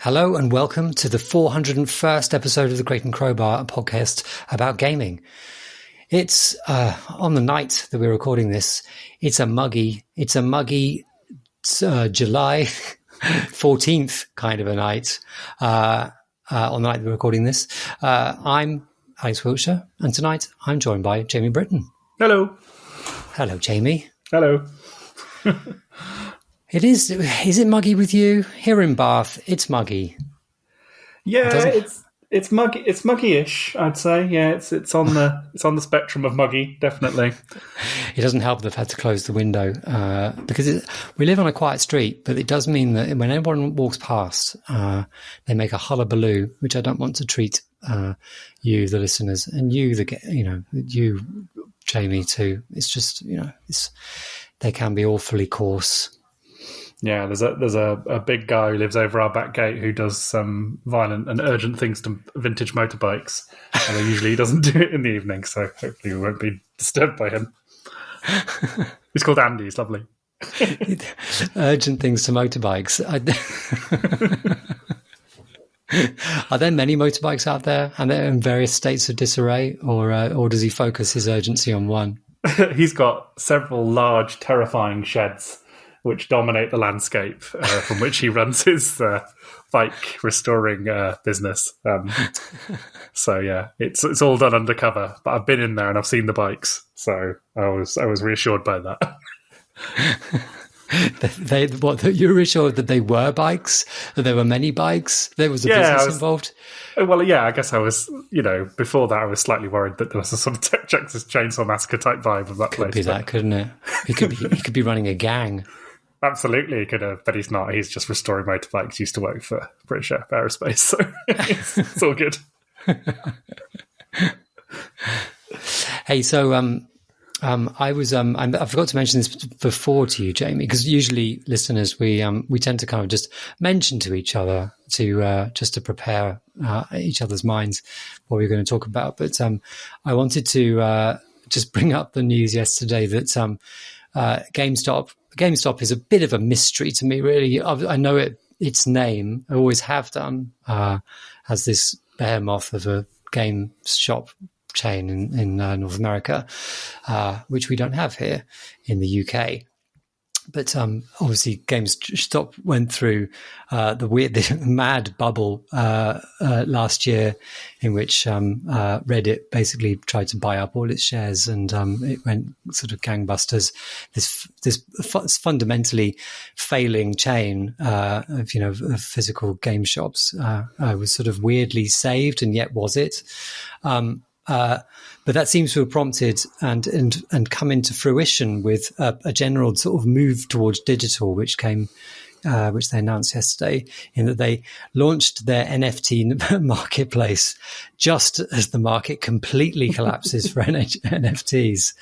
Hello and welcome to the 401st episode of the Crate and Crowbar, a podcast about gaming. It's on the night that we're recording this. It's a muggy July 14th kind of a night on the night that we're recording this. I'm Alex Wiltshire, and tonight I'm joined by Jamie Brittain. Hello. Hello, Jamie. Hello. Is it muggy with you? Here in Bath, it's muggy. Yeah, it's muggy. It's muggy-ish, I'd say. Yeah, it's on the spectrum of muggy, definitely. It doesn't help that I've had to close the window because we live on a quiet street, but it does mean that when anyone walks past, they make a hullabaloo, which I don't want to treat you, the listeners, and you, you, Jamie, too. It's just they can be awfully coarse. Yeah, there's a big guy who lives over our back gate who does some violent and urgent things to vintage motorbikes, and usually he doesn't do it in the evening, so hopefully we won't be disturbed by him. He's called Andy, he's lovely. Urgent things to motorbikes. Are there many motorbikes out there, and they're in various states of disarray, or does he focus his urgency on one? He's got several large, terrifying sheds which dominate the landscape from which he runs his bike restoring business. So yeah, it's all done undercover. But I've been in there and I've seen the bikes, so I was reassured by that. You were reassured that they were bikes, that there were many bikes, there was a business involved? Well, yeah, I guess I was, before that I was slightly worried that there was a sort of Texas Chainsaw Massacre type vibe of that place. Could be that, couldn't it? He could be running a gang. Absolutely, he could have, but he's not. He's just restoring motorbikes. He used to work for British Aerospace, so it's all good. Hey, so I forgot to mention this before to you, Jamie, because usually listeners we tend to kind of just mention to each other to just to prepare each other's minds what we're going to talk about. But I wanted to just bring up the news yesterday that GameStop is a bit of a mystery to me, really. I know its name, I always have done, as this behemoth of a game shop chain in North America, which we don't have here in the UK. But obviously, GameStop went through the mad bubble last year, in which Reddit basically tried to buy up all its shares, and it went sort of gangbusters. This fundamentally failing chain of physical game shops was sort of weirdly saved, and yet was it? But that seems to have prompted and come into fruition with a general sort of move towards digital, which they announced yesterday, in that they launched their NFT marketplace just as the market completely collapses for NFTs.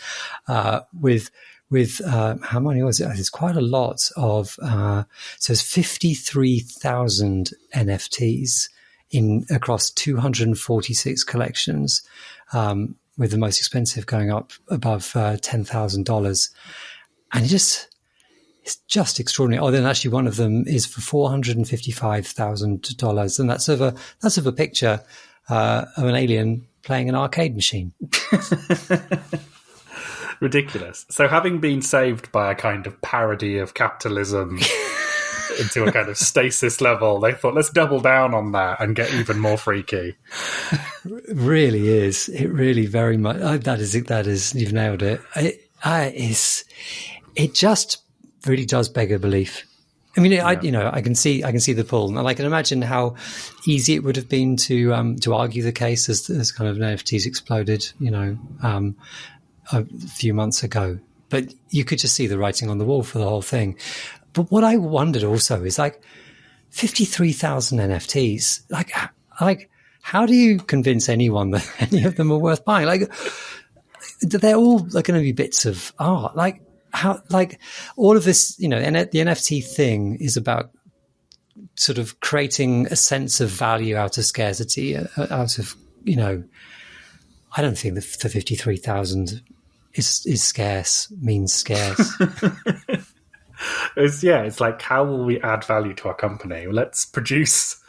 With how many was it? It's quite a lot of. So it's 53,000 NFTs across 246 collections. With the most expensive going up above $10,000, and it's just extraordinary. Oh, then actually one of them is for $455,000, and that's of a picture of an alien playing an arcade machine. Ridiculous. So, having been saved by a kind of parody of capitalism into a kind of stasis level, they thought, let's double down on that and get even more freaky. It really is. It really very much. That is. You've nailed it. It just really does beg a belief. I mean, I can see the pull, and I can imagine how easy it would have been to argue the case as kind of NFTs exploded, a few months ago. But you could just see the writing on the wall for the whole thing. But what I wondered also is 53,000 NFTs. Like, how do you convince anyone that any of them are worth buying? They're all going to be bits of art. All of this, the NFT thing is about sort of creating a sense of value out of scarcity, out of, I don't think the 53,000 is scarce, means scarce. It's like, how will we add value to our company? Let's produce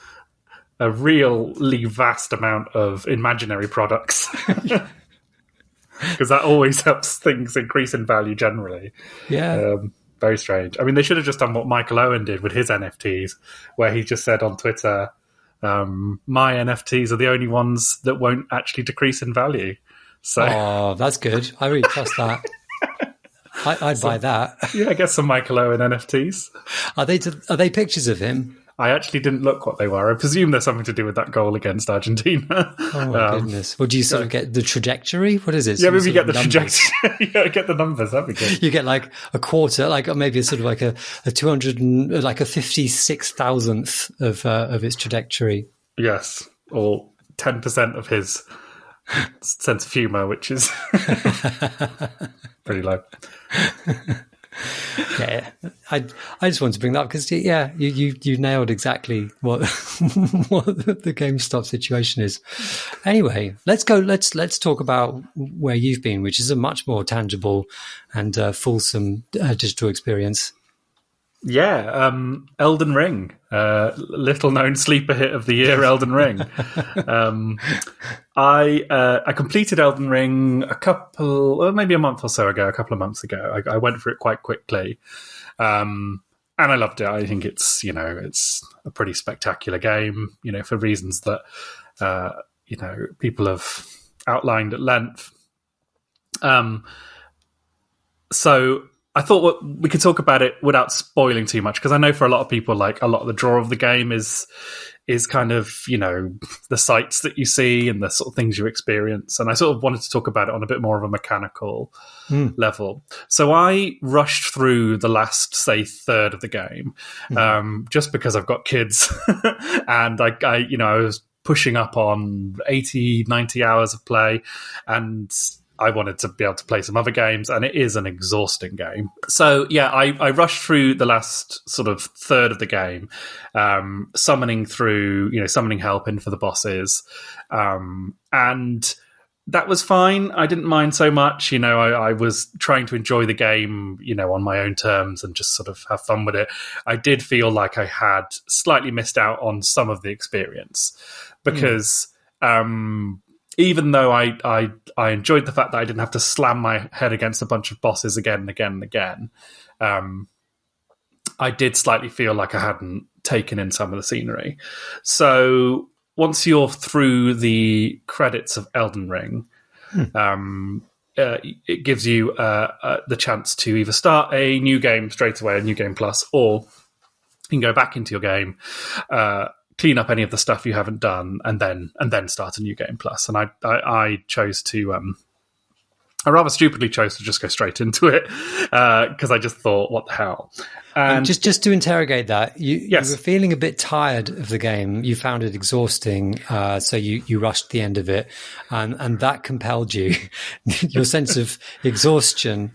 a really vast amount of imaginary products. Because that always helps things increase in value generally. Yeah. Very strange. I mean, they should have just done what Michael Owen did with his NFTs, where he just said on Twitter, my NFTs are the only ones that won't actually decrease in value. So, oh, that's good. I really trust that. I'd buy that. Yeah, I guess some Michael Owen NFTs. Are they pictures of him? I actually didn't look what they were. I presume there's something to do with that goal against Argentina. Oh my goodness! Well, do you sort of get the trajectory? What is it? Yeah, maybe you get the trajectory. You gotta get the numbers. That'd be good. You get like a quarter, like maybe sort of like a 200, like a 56,000th of its trajectory. Yes, or 10% of his sense of humour, which is pretty low. Yeah, I just want to bring that up because you nailed exactly what what the GameStop situation is. Anyway, let's talk about where you've been, which is a much more tangible and fulsome digital experience. Yeah, Elden Ring, little known sleeper hit of the year, Elden Ring. I completed Elden Ring maybe a month or so ago, a couple of months ago. I went through it quite quickly, and I loved it. I think it's a pretty spectacular game, for reasons that people have outlined at length. So I thought we could talk about it without spoiling too much, because I know for a lot of people, like, a lot of the draw of the game is kind of, the sights that you see and the sort of things you experience. And I sort of wanted to talk about it on a bit more of a mechanical level. So I rushed through the last, say, third of the game, just because I've got kids and I was pushing up on 80, 90 hours of play, and I wanted to be able to play some other games, and it is an exhausting game. So, yeah, I rushed through the last sort of third of the game, summoning help in for the bosses. And that was fine. I didn't mind so much. I was trying to enjoy the game, on my own terms and just sort of have fun with it. I did feel like I had slightly missed out on some of the experience because... even though I enjoyed the fact that I didn't have to slam my head against a bunch of bosses again and again and again, I did slightly feel like I hadn't taken in some of the scenery. So once you're through the credits of Elden Ring, it gives you the chance to either start a new game straight away, a new game plus, or you can go back into your game, clean up any of the stuff you haven't done, and then start a new game plus. And I chose to I rather stupidly chose to just go straight into it because I just thought, what the hell? And just to interrogate that, you were feeling a bit tired of the game. You found it exhausting, so you rushed the end of it, and that compelled you. Your sense of exhaustion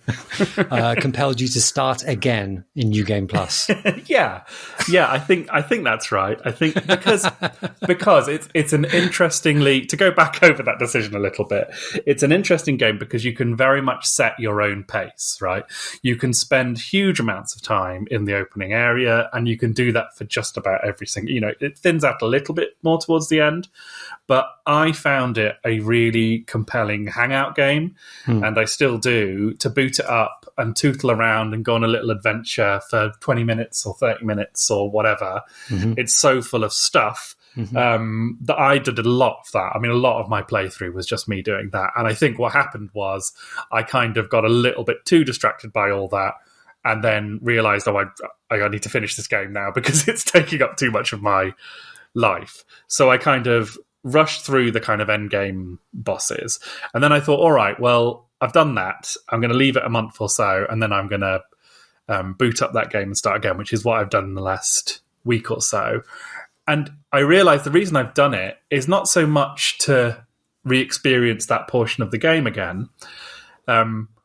compelled you to start again in New Game Plus. Yeah. I think that's right. I think because it's an interestingly, to go back over that decision a little bit, it's an interesting game because you can very much set your own pace, right? You can spend huge amounts of time in the opening area, and you can do that for just about every single, it thins out a little bit more towards the end, but I found it a really compelling hangout game, and I still do, to boot it up and tootle around and go on a little adventure for 20 minutes or 30 minutes or whatever. It's so full of stuff that I did a lot of that. I mean, a lot of my playthrough was just me doing that. And I think what happened was I kind of got a little bit too distracted by all that, and then realised, I need to finish this game now because it's taking up too much of my life. So I kind of rushed through the kind of end game bosses. And then I thought, all right, well, I've done that. I'm going to leave it a month or so, and then I'm going to boot up that game and start again, which is what I've done in the last week or so. And I realised the reason I've done it is not so much to re-experience that portion of the game again,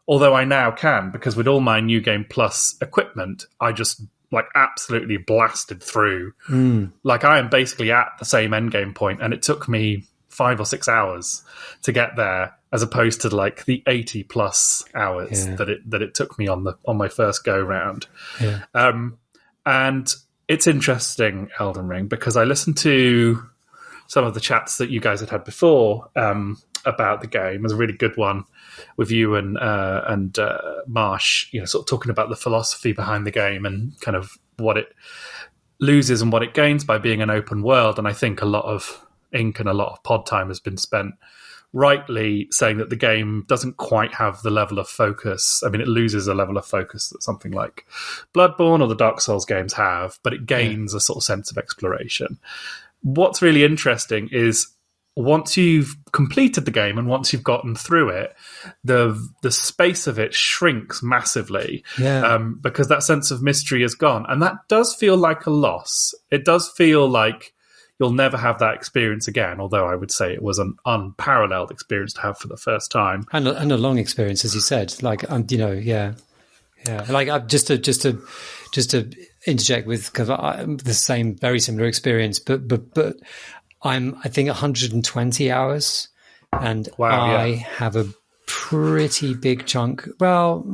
although I now can, because with all my New Game Plus equipment, I just absolutely blasted through. Like, I am basically at the same end game point, and it took me 5 or 6 hours to get there, as opposed to the 80 plus hours that it took me on my first go round. And it's interesting, Elden Ring, because I listened to some of the chats that you guys had before about the game. It was a really good one with you and Marsh, sort of talking about the philosophy behind the game and kind of what it loses and what it gains by being an open world. And I think a lot of ink and a lot of pod time has been spent rightly saying that the game doesn't quite have the level of focus. I mean, it loses a level of focus that something like Bloodborne or the Dark Souls games have, but it gains a sort of sense of exploration. What's really interesting is once you've completed the game and once you've gotten through it, the space of it shrinks massively because that sense of mystery is gone. And that does feel like a loss. It does feel like you'll never have that experience again, although I would say it was an unparalleled experience to have for the first time. And a long experience, as you said. Like, yeah. Like, just to interject with, because the very similar experience, but I'm, I think, 120 hours, and I have a pretty big chunk. Well,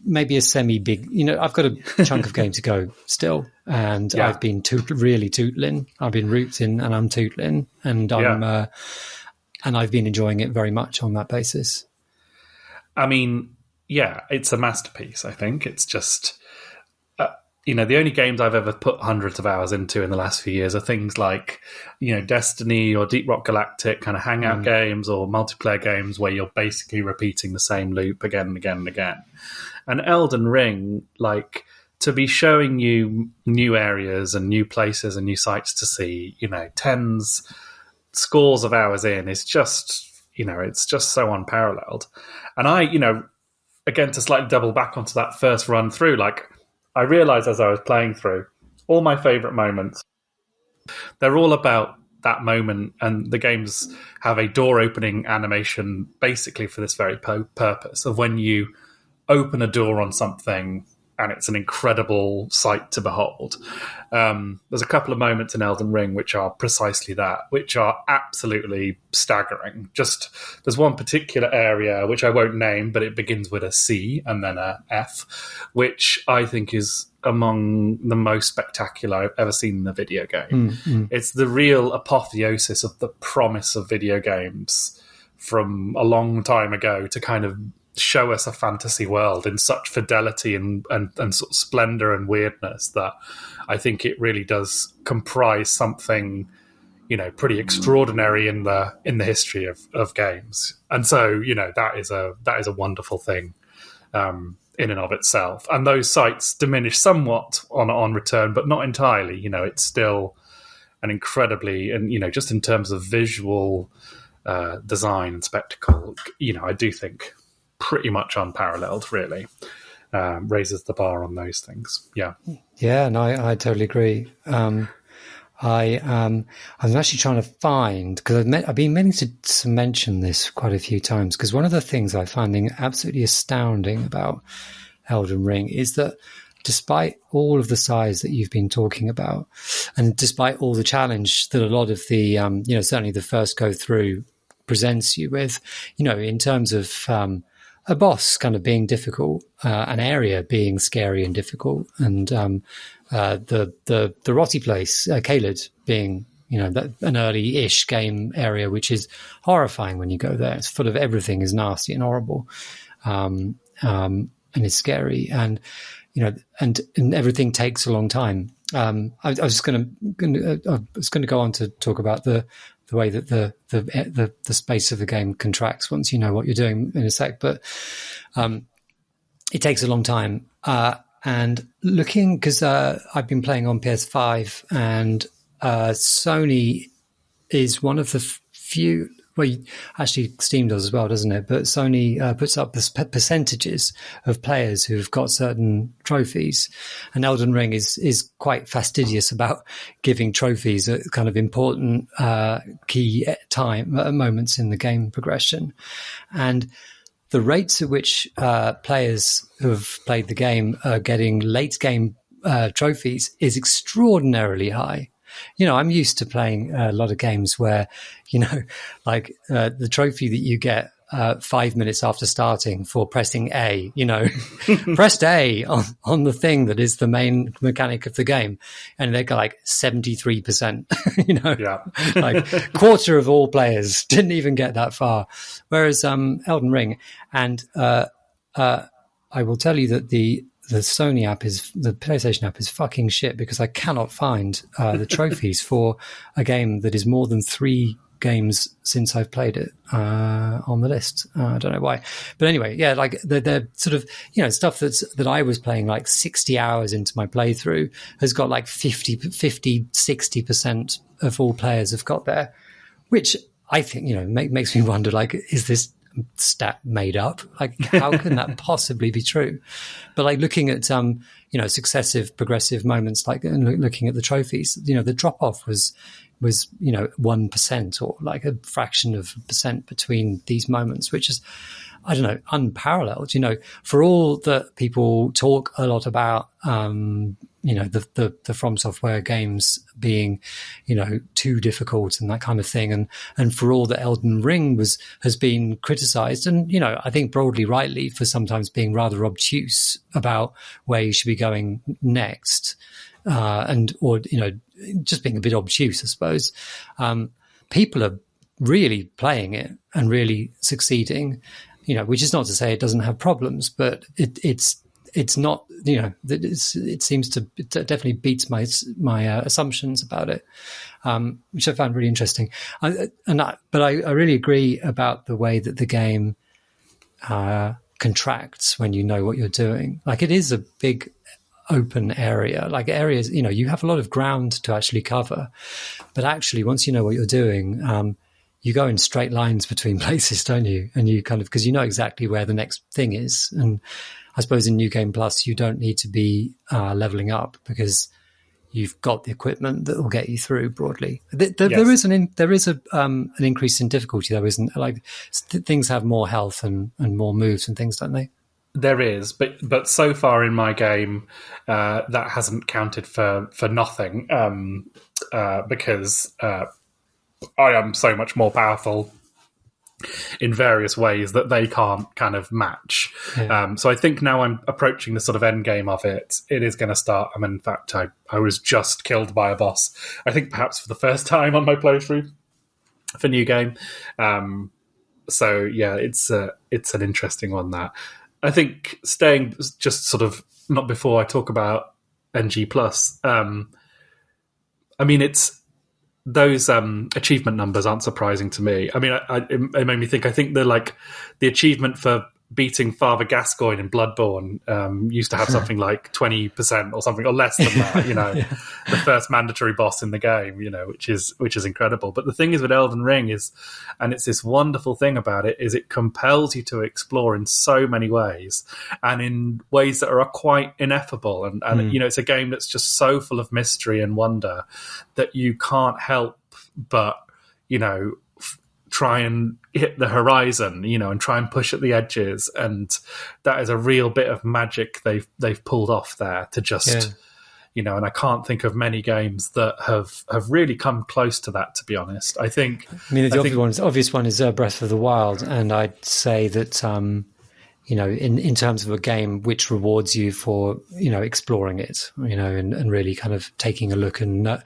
maybe a semi-big. I've got a chunk of game to go still, and I've been really tootling. I've been rooting, and I'm tootling, and and I've been enjoying it very much on that basis. I mean, yeah, it's a masterpiece. I think it's just. The only games I've ever put hundreds of hours into in the last few years are things like, Destiny or Deep Rock Galactic kind of hangout games or multiplayer games where you're basically repeating the same loop again and again and again. And Elden Ring, like, to be showing you new areas and new places and new sites to see, scores of hours in is just, it's just so unparalleled. And I, again, to slightly double back onto that first run through, like, I realised as I was playing through, all my favourite moments, they're all about that moment, and the games have a door-opening animation basically for this very purpose of when you open a door on something and it's an incredible sight to behold. There's a couple of moments in Elden Ring which are precisely that, which are absolutely staggering. Just there's one particular area which I won't name, but it begins with a C and then a F, which I think is among the most spectacular I've ever seen in a video game. It's the real apotheosis of the promise of video games from a long time ago to kind of show us a fantasy world in such fidelity and sort of splendor and weirdness that I think it really does comprise something, pretty extraordinary in the history of games. And so, that is a wonderful thing in and of itself. And those sites diminish somewhat on return, but not entirely. It's still an incredibly, and just in terms of visual design and spectacle, I do think pretty much unparalleled, really. Raises the bar on those things. Yeah, no, I totally agree. I'm actually trying to find, because I've been meaning to mention this quite a few times, because one of the things I'm finding absolutely astounding about Elden Ring is that despite all of the size that you've been talking about, and despite all the challenge that a lot of the certainly the first go through presents you with, in terms of a boss kind of being difficult, an area being scary and difficult, and the rotty place, Caelid, being an early-ish game area, which is horrifying when you go there. It's full of everything is nasty and horrible, and it's scary, and and everything takes a long time. I was going to go on to talk about the way that the space of the game contracts once you know what you're doing in a sec, but it takes a long time. And looking, because I've been playing on PS5, and Sony is one of the few. Well, actually, Steam does as well, doesn't it? But Sony puts up the percentages of players who've got certain trophies, and Elden Ring is quite fastidious about giving trophies at kind of important key moments in the game progression, and the rates at which players who've played the game are getting late game trophies is extraordinarily high. I'm used to playing a lot of games where, like the trophy that you get 5 minutes after starting for pressing A, pressed A on the thing that is the main mechanic of the game. And they got like 73%, like quarter of all players didn't even get that far. Whereas Elden Ring, and I will tell you that the Sony app the PlayStation app is fucking shit, because I cannot find the trophies for a game that is more than 3 games since I've played it on the list. I don't know why, but anyway, yeah, like they're sort of stuff that I was playing like 60 hours into my playthrough has got like 60% of all players have got there, which I think makes me wonder, like, is this stat made up? Like, how can that possibly be true? But like looking at successive progressive moments, like looking at the trophies, the drop off was 1% or like a fraction of a percent between these moments, which is, I don't know, unparalleled. For all that people talk a lot about the From Software games being too difficult and that kind of thing, and for all that Elden Ring has been criticized, and I think broadly rightly, for sometimes being rather obtuse about where you should be going next, or just being a bit obtuse, I suppose. People are really playing it and really succeeding, which is not to say it doesn't have problems, but it's not, it seems to, it definitely beats my assumptions about it, which I found really interesting. But I really agree about the way that the game contracts when you know what you're doing. Like, it is a big open area, like areas, you have a lot of ground to actually cover, but actually once you know what you're doing, you go in straight lines between places, don't you? And you kind of, because you know exactly where the next thing is. And I suppose in New Game Plus, you don't need to be leveling up, because you've got the equipment that will get you through broadly. Yes. There is an increase in difficulty, though, isn't there? Like, things have more health and more moves and things, don't they? There is, but so far in my game, that hasn't counted for nothing, because I am so much more powerful in various ways that they can't kind of match. Yeah. So I think now I'm approaching the sort of end game of it. It is going to start. In fact, I was just killed by a boss, I think perhaps for the first time on my playthrough for New Game. So yeah, it's an interesting one, that. I think staying just sort of, not before I talk about NG+, it's those achievement numbers aren't surprising to me. It made me think, I think the achievement for beating Father Gascoigne in Bloodborne used to have something like 20% or something, or less than that, yeah. The first mandatory boss in the game, which is incredible. But the thing is with Elden Ring is, and it's this wonderful thing about it, is it compels you to explore in so many ways, and in ways that are quite ineffable. And it's a game that's just so full of mystery and wonder that you can't help but, try and hit the horizon, and try and push at the edges, and that is a real bit of magic they've pulled off there to just, and I can't think of many games that have really come close to that, to be honest. I think the obvious one is Breath of the Wild, and I'd say that in terms of a game which rewards you for exploring it, and really kind of taking a look and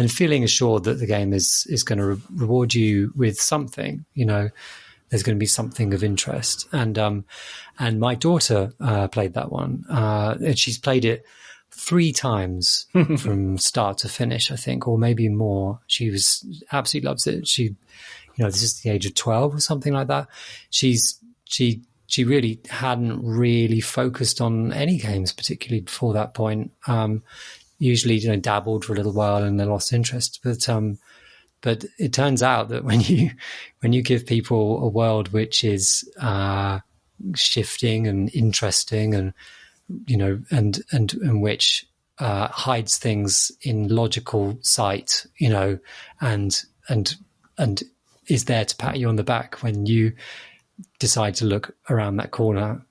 feeling assured that the game is going to reward you with something. There's going to be something of interest. And my daughter played that one, and she's played it 3 times from start to finish, I think, or maybe more. She absolutely loves it. She, this is the age of 12 or something like that. She really hadn't really focused on any games particularly before that point. Usually, dabbled for a little while and then lost interest. But it turns out that when you give people a world which is shifting and interesting, and and which hides things in logical sight, and is there to pat you on the back when you decide to look around that corner,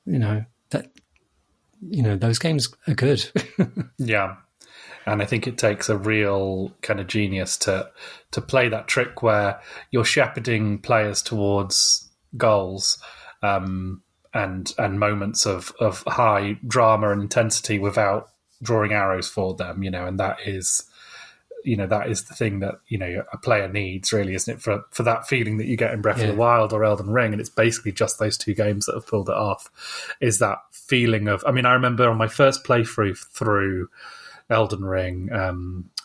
those games are good. Yeah. And I think it takes a real kind of genius to play that trick where you're shepherding players towards goals, and moments of high drama and intensity without drawing arrows for them, and that is the thing that a player needs, really, isn't it, for that feeling that you get in Breath of the Wild or Elden Ring. And it's basically just those two games that have pulled it off, is that feeling of, I remember on my first playthrough through Elden Ring,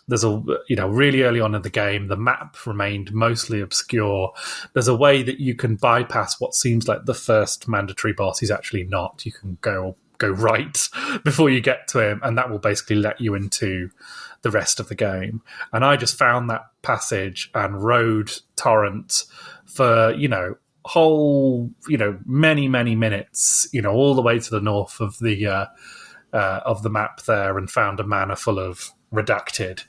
there's really early on in the game, the map remained mostly obscure. There's a way that you can bypass what seems like the first mandatory boss. He's actually not. You can go right before you get to him, and that will basically let you into the rest of the game. And I just found that passage and rode torrent for whole many minutes, all the way to the north of the map there, and found a manor full of redacted,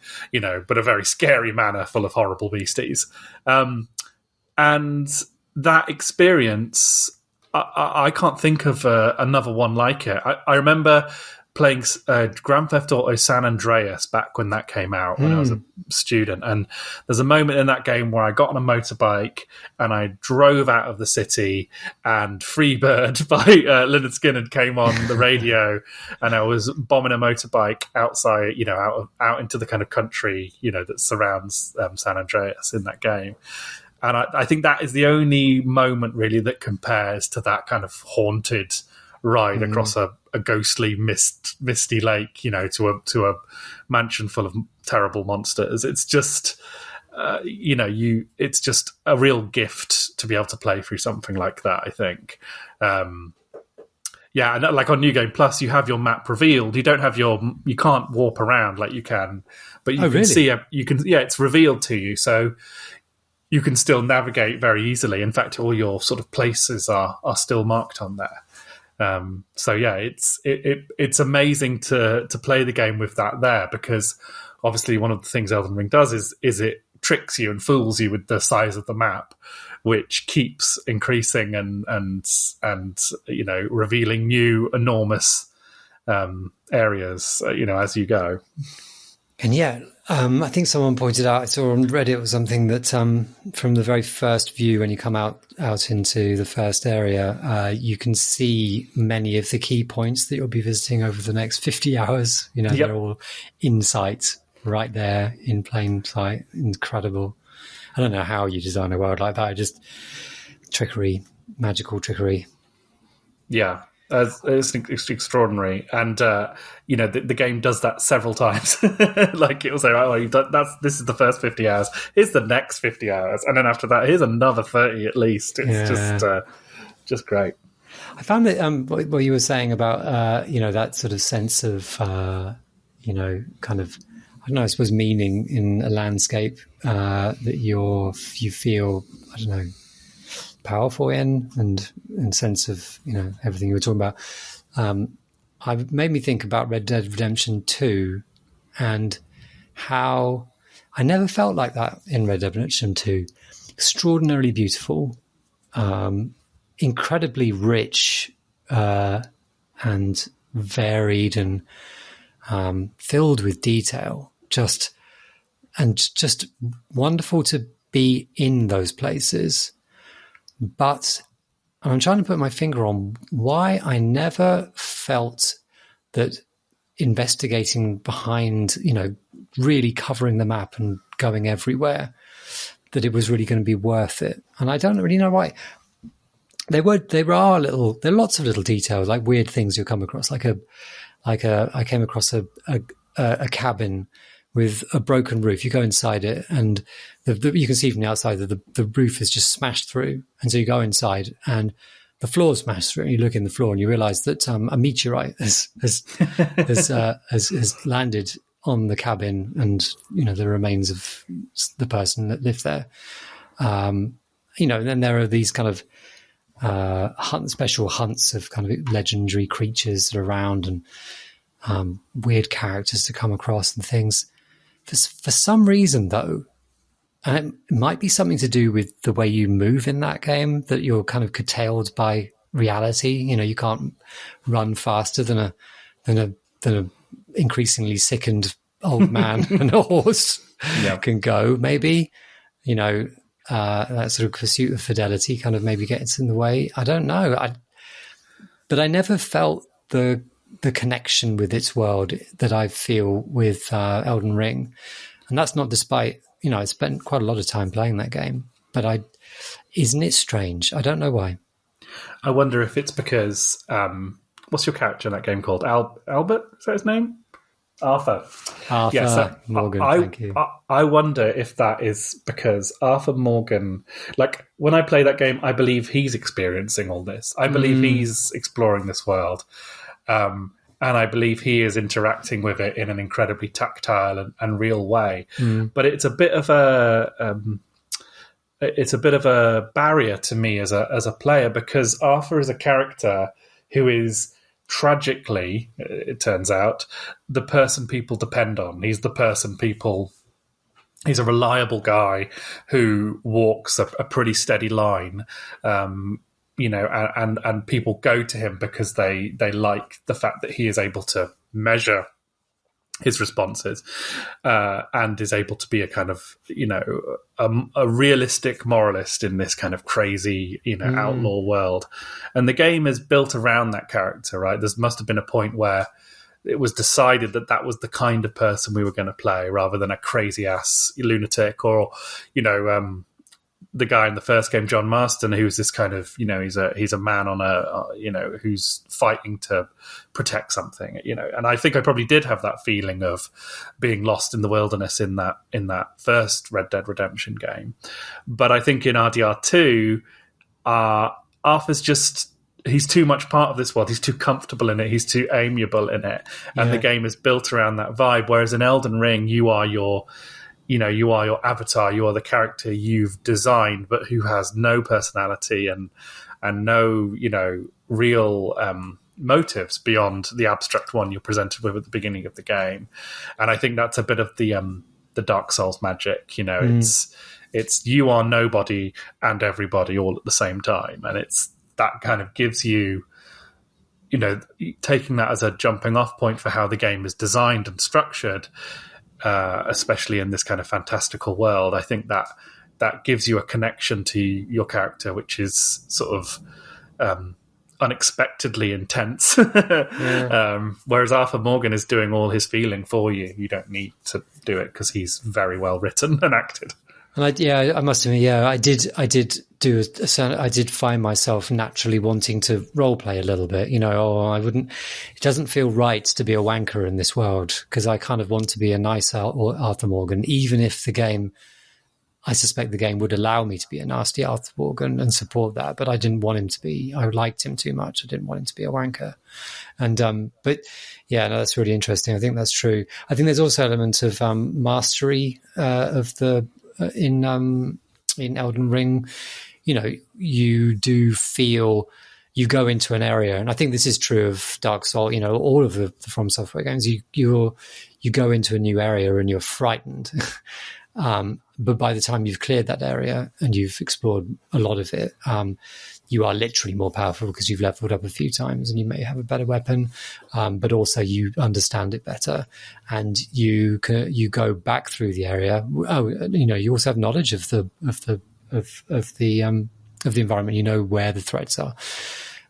but a very scary manor full of horrible beasties. And that experience, I can't think of another one like it. I remember playing Grand Theft Auto San Andreas back when that came out, when I was a student. And there's a moment in that game where I got on a motorbike and I drove out of the city, and Freebird by Lynyrd Skynyrd came on the radio, and I was bombing a motorbike outside, out into the kind of country, that surrounds San Andreas in that game. And I think that is the only moment really that compares to that kind of haunted ride across a ghostly misty lake, to a mansion full of terrible monsters. It's just it's just a real gift to be able to play through something like that, I think. And like on New Game Plus, you have your map revealed. You don't have you can't warp around like you can, but you can see it's revealed to you, so you can still navigate very easily. In fact, all your sort of places are still marked on there. It's amazing to play the game with that there, because obviously one of the things Elden Ring does is it tricks you and fools you with the size of the map, which keeps increasing and revealing new enormous areas as you go. And I think someone pointed out, I saw on Reddit or something, that from the very first view, when you come out into the first area, you can see many of the key points that you'll be visiting over the next 50 hours. They're all in sight, right there in plain sight. Incredible. I don't know how you design a world like that. Just trickery, magical trickery. Yeah. It's extraordinary, and the game does that several times. Like it'll say, "Oh, this is the first 50 hours. Here's the next 50 hours, and then after that, here's another 30 at least." It's just great. I found that what you were saying about that sort of sense of kind of, I don't know, I suppose meaning in a landscape that you feel, I don't know, powerful in, and sense of everything you were talking about. I've made me think about Red Dead Redemption 2 and how I never felt like that in Red Dead Redemption 2. Extraordinarily beautiful, incredibly rich and varied, and filled with detail. Just wonderful to be in those places. But I'm trying to put my finger on why I never felt that investigating behind, really covering the map and going everywhere, that it was really going to be worth it. And I don't really know why. There are lots of little details, like weird things you'll come across, I came across a cabin with a broken roof. You go inside it, and you can see from the outside that the roof is just smashed through. And so you go inside, and the floor is smashed through. And you look in the floor, and you realise that a meteorite has landed on the cabin, and the remains of the person that lived there. And then there are these kind of special hunts of kind of legendary creatures that are around, and weird characters to come across and things. For some reason, though, and it might be something to do with the way you move in that game, that you're kind of curtailed by reality. You can't run faster than a increasingly sickened old man and a horse can go. Maybe that sort of pursuit of fidelity kind of maybe gets in the way. I don't know. But I never felt the connection with its world that I feel with Elden Ring. And that's not despite, I spent quite a lot of time playing that game. But isn't it strange? I don't know why. I wonder if it's because, what's your character in that game called? Albert? Is that his name? Arthur. Arthur Morgan, thank you. I wonder if that is because Arthur Morgan, like when I play that game, I believe he's experiencing all this. I believe he's exploring this world. And I believe he is interacting with it in an incredibly tactile and real way. But it's a bit of a barrier to me as a player, because Arthur is a character who is tragically, it turns out, the person people depend on. He's a reliable guy who walks a pretty steady line, and people go to him because they like the fact that he is able to measure his responses, and is able to be a kind of, a realistic moralist in this kind of crazy, outlaw world. And the game is built around that character, right? There must have been a point where it was decided that was the kind of person we were going to play, rather than a crazy ass lunatic or, the guy in the first game, John Marston, who's this kind of, he's a man on who's fighting to protect something, And I think I probably did have that feeling of being lost in the wilderness in that first Red Dead Redemption game. But I think in RDR2, Arthur's he's too much part of this world. He's too comfortable in it. He's too amiable in it. And the game is built around that vibe. Whereas in Elden Ring, you are your avatar, you are the character you've designed, but who has no personality and no, real motives beyond the abstract one you're presented with at the beginning of the game. And I think that's a bit of the Dark Souls magic, it's you are nobody and everybody all at the same time. And it's that kind of gives you, taking that as a jumping off point for how the game is designed and structured, especially in this kind of fantastical world. I think that gives you a connection to your character, which is sort of unexpectedly intense. Whereas Arthur Morgan is doing all his feeling for you. You don't need to do it because he's very well written and acted. And I must admit, I did find myself naturally wanting to role play a little bit, it doesn't feel right to be a wanker in this world, because I kind of want to be a nice Arthur Morgan, even if I suspect the game would allow me to be a nasty Arthur Morgan and support that, but I didn't want him to be. I liked him too much. I didn't want him to be a wanker. And, that's really interesting. I think that's true. I think there's also elements of mastery of the, in Elden Ring, you do feel you go into an area, and I think this is true of Dark Souls, all of the From Software games, you go into a new area and you're frightened. But by the time you've cleared that area and you've explored a lot of it, you are literally more powerful because you've leveled up a few times and you may have a better weapon, but also you understand it better, and you go back through the area. You also have knowledge of the environment. Where the threats are,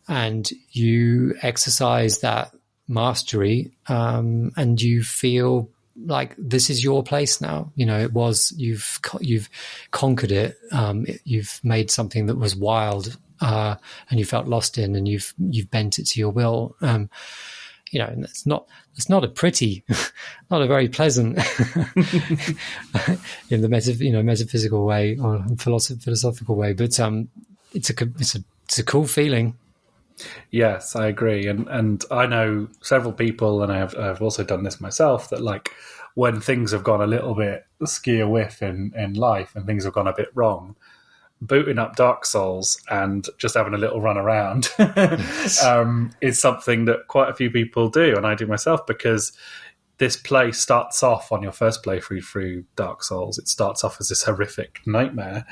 and you exercise that mastery, and you feel like this is your place now. You've conquered it. You've made something that was wild, and you felt lost in, and you've bent it to your will. And it's not not a very pleasant in the metaphysical way or philosophical way, but it's a cool feeling. Yes, I agree, and I know several people, and I've also done this myself, that like when things have gone a little bit skew-whiff in life and things have gone a bit wrong, booting up Dark Souls and just having a little run around is something that quite a few people do, and I do myself, because this play starts off on your first playthrough through Dark Souls. It starts off as this horrific nightmare,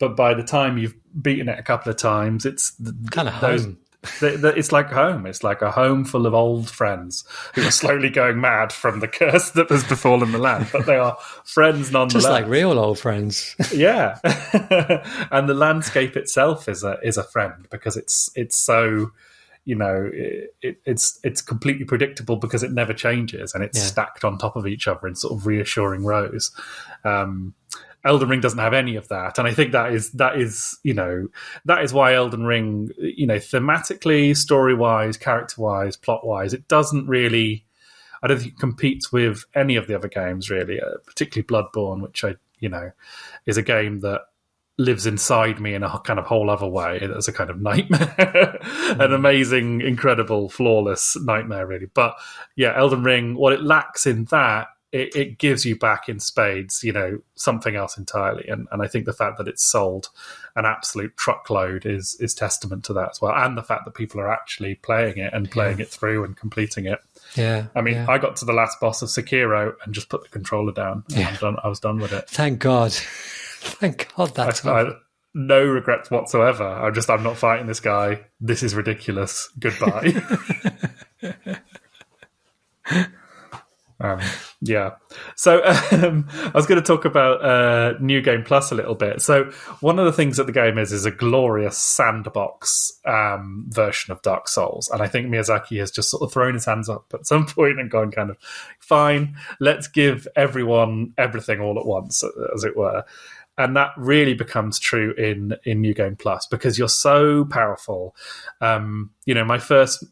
but by the time you've beaten it a couple of times, it's kind of home. It's like home. It's like a home full of old friends who are slowly going mad from the curse that has befallen the land, but they are friends nonetheless. Just like real old friends. Yeah. And the landscape itself is a friend, because it's so, it's completely predictable because it never changes, and it's stacked on top of each other in sort of reassuring rows. Elden Ring doesn't have any of that, and I think that is why Elden Ring, thematically, story wise, character wise, plot wise, it doesn't really. I don't think it competes with any of the other games really, particularly Bloodborne, which is a game that lives inside me in a kind of whole other way. It's a kind of nightmare, an amazing, incredible, flawless nightmare, really. But yeah, Elden Ring, what it lacks in that, it gives you back in spades, something else entirely. And I think the fact that it's sold an absolute truckload is testament to that as well. And the fact that people are actually playing it and playing it through and completing it. Yeah. I mean, I got to the last boss of Sekiro and just put the controller down. And I was done with it. Thank God. Thank God that's I had no regrets whatsoever. I'm not fighting this guy. This is ridiculous. Goodbye. Yeah. So I was going to talk about New Game Plus a little bit. So one of the things that the game is a glorious sandbox version of Dark Souls. And I think Miyazaki has just sort of thrown his hands up at some point and gone kind of, fine, let's give everyone everything all at once, as it were. And that really becomes true in New Game Plus, because you're so powerful. My first